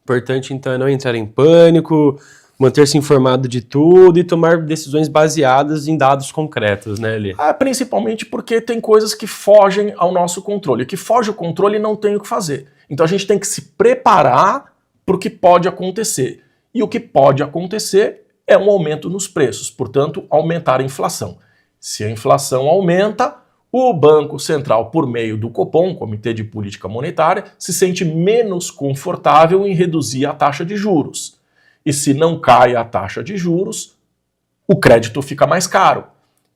Importante, então, é não entrar em pânico, manter-se informado de tudo e tomar decisões baseadas em dados concretos, né, Eli? Principalmente porque tem coisas que fogem ao nosso controle. O que foge ao controle não tem o que fazer. Então a gente tem que se preparar para o que pode acontecer. E o que pode acontecer é um aumento nos preços, portanto, aumentar a inflação. Se a inflação aumenta, o Banco Central, por meio do Copom, Comitê de Política Monetária, se sente menos confortável em reduzir a taxa de juros. E se não cai a taxa de juros, o crédito fica mais caro.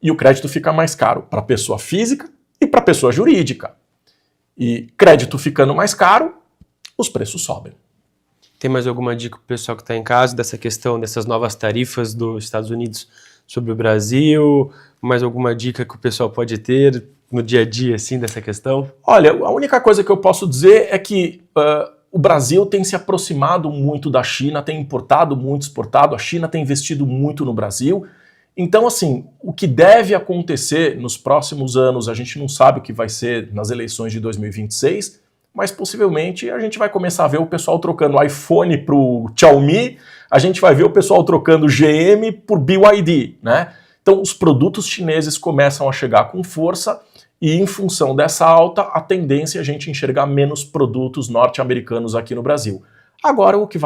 E o crédito fica mais caro para a pessoa física e para a pessoa jurídica. E crédito ficando mais caro, os preços sobem. Tem mais alguma dica para o pessoal que está em casa dessa questão, dessas novas tarifas dos Estados Unidos sobre o Brasil? Mais alguma dica que o pessoal pode ter no dia a dia, assim, dessa questão? Olha, a única coisa que eu posso dizer é que o Brasil tem se aproximado muito da China, tem importado muito, exportado. A China tem investido muito no Brasil. Então, assim, o que deve acontecer nos próximos anos, a gente não sabe o que vai ser nas eleições de 2026, mas possivelmente a gente vai começar a ver o pessoal trocando iPhone para o Xiaomi, a gente vai ver o pessoal trocando GM por BYD, né? Então, os produtos chineses começam a chegar com força e, em função dessa alta, a tendência é a gente enxergar menos produtos norte-americanos aqui no Brasil. Agora, o que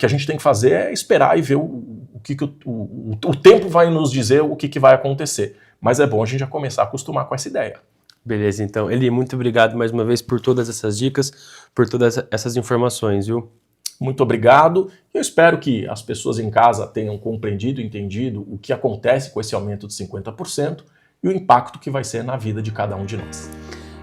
a gente tem que fazer é esperar e ver o tempo vai nos dizer o que vai acontecer. Mas é bom a gente já começar a acostumar com essa ideia. Beleza, então. Eli, muito obrigado mais uma vez por todas essas dicas, por todas essas informações, viu? Muito obrigado. Eu espero que as pessoas em casa tenham compreendido, entendido o que acontece com esse aumento de 50% e o impacto que vai ser na vida de cada um de nós.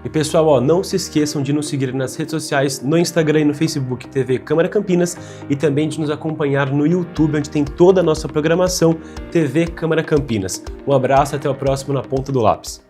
E pessoal, ó, não se esqueçam de nos seguir nas redes sociais, no Instagram e no Facebook TV Câmara Campinas, e também de nos acompanhar no YouTube, onde tem toda a nossa programação TV Câmara Campinas. Um abraço, até o próximo Na Ponta do Lápis.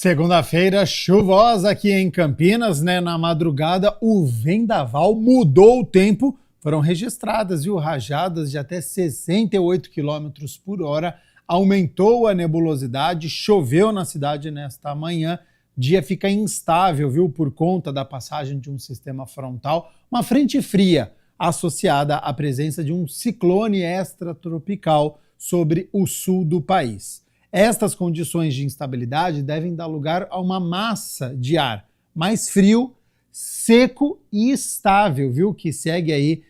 Segunda-feira chuvosa aqui em Campinas, né? Na madrugada, o vendaval mudou o tempo. Foram registradas, rajadas de até 68 km por hora. Aumentou a nebulosidade, choveu na cidade nesta manhã. Dia fica instável, por conta da passagem de um sistema frontal. Uma frente fria associada à presença de um ciclone extratropical sobre o sul do país. Estas condições de instabilidade devem dar lugar a uma massa de ar mais frio, seco e estável, que segue aí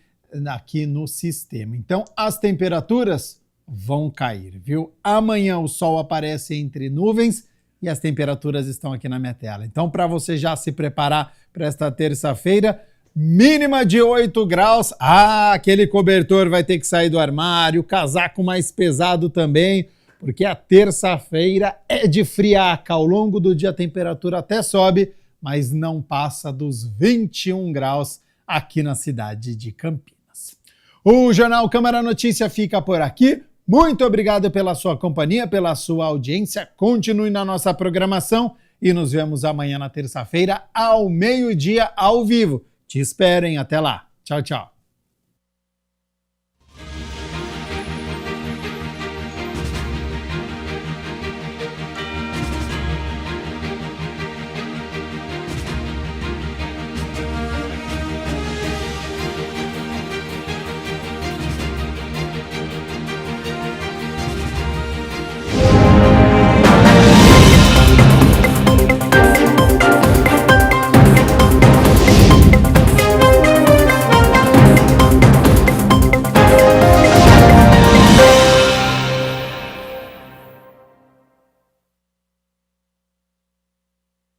aqui no sistema. Então, as temperaturas vão cair, Amanhã o sol aparece entre nuvens e as temperaturas estão aqui na minha tela. Então, para você já se preparar para esta terça-feira, mínima de 8 graus. Aquele cobertor vai ter que sair do armário, o casaco mais pesado também, porque a terça-feira é de friaca. Ao longo do dia a temperatura até sobe, mas não passa dos 21 graus aqui na cidade de Campinas. O Jornal Câmara Notícia fica por aqui. Muito obrigado pela sua companhia, pela sua audiência. Continue na nossa programação e nos vemos amanhã na terça-feira ao meio-dia ao vivo. Te esperem. Até lá. Tchau, tchau.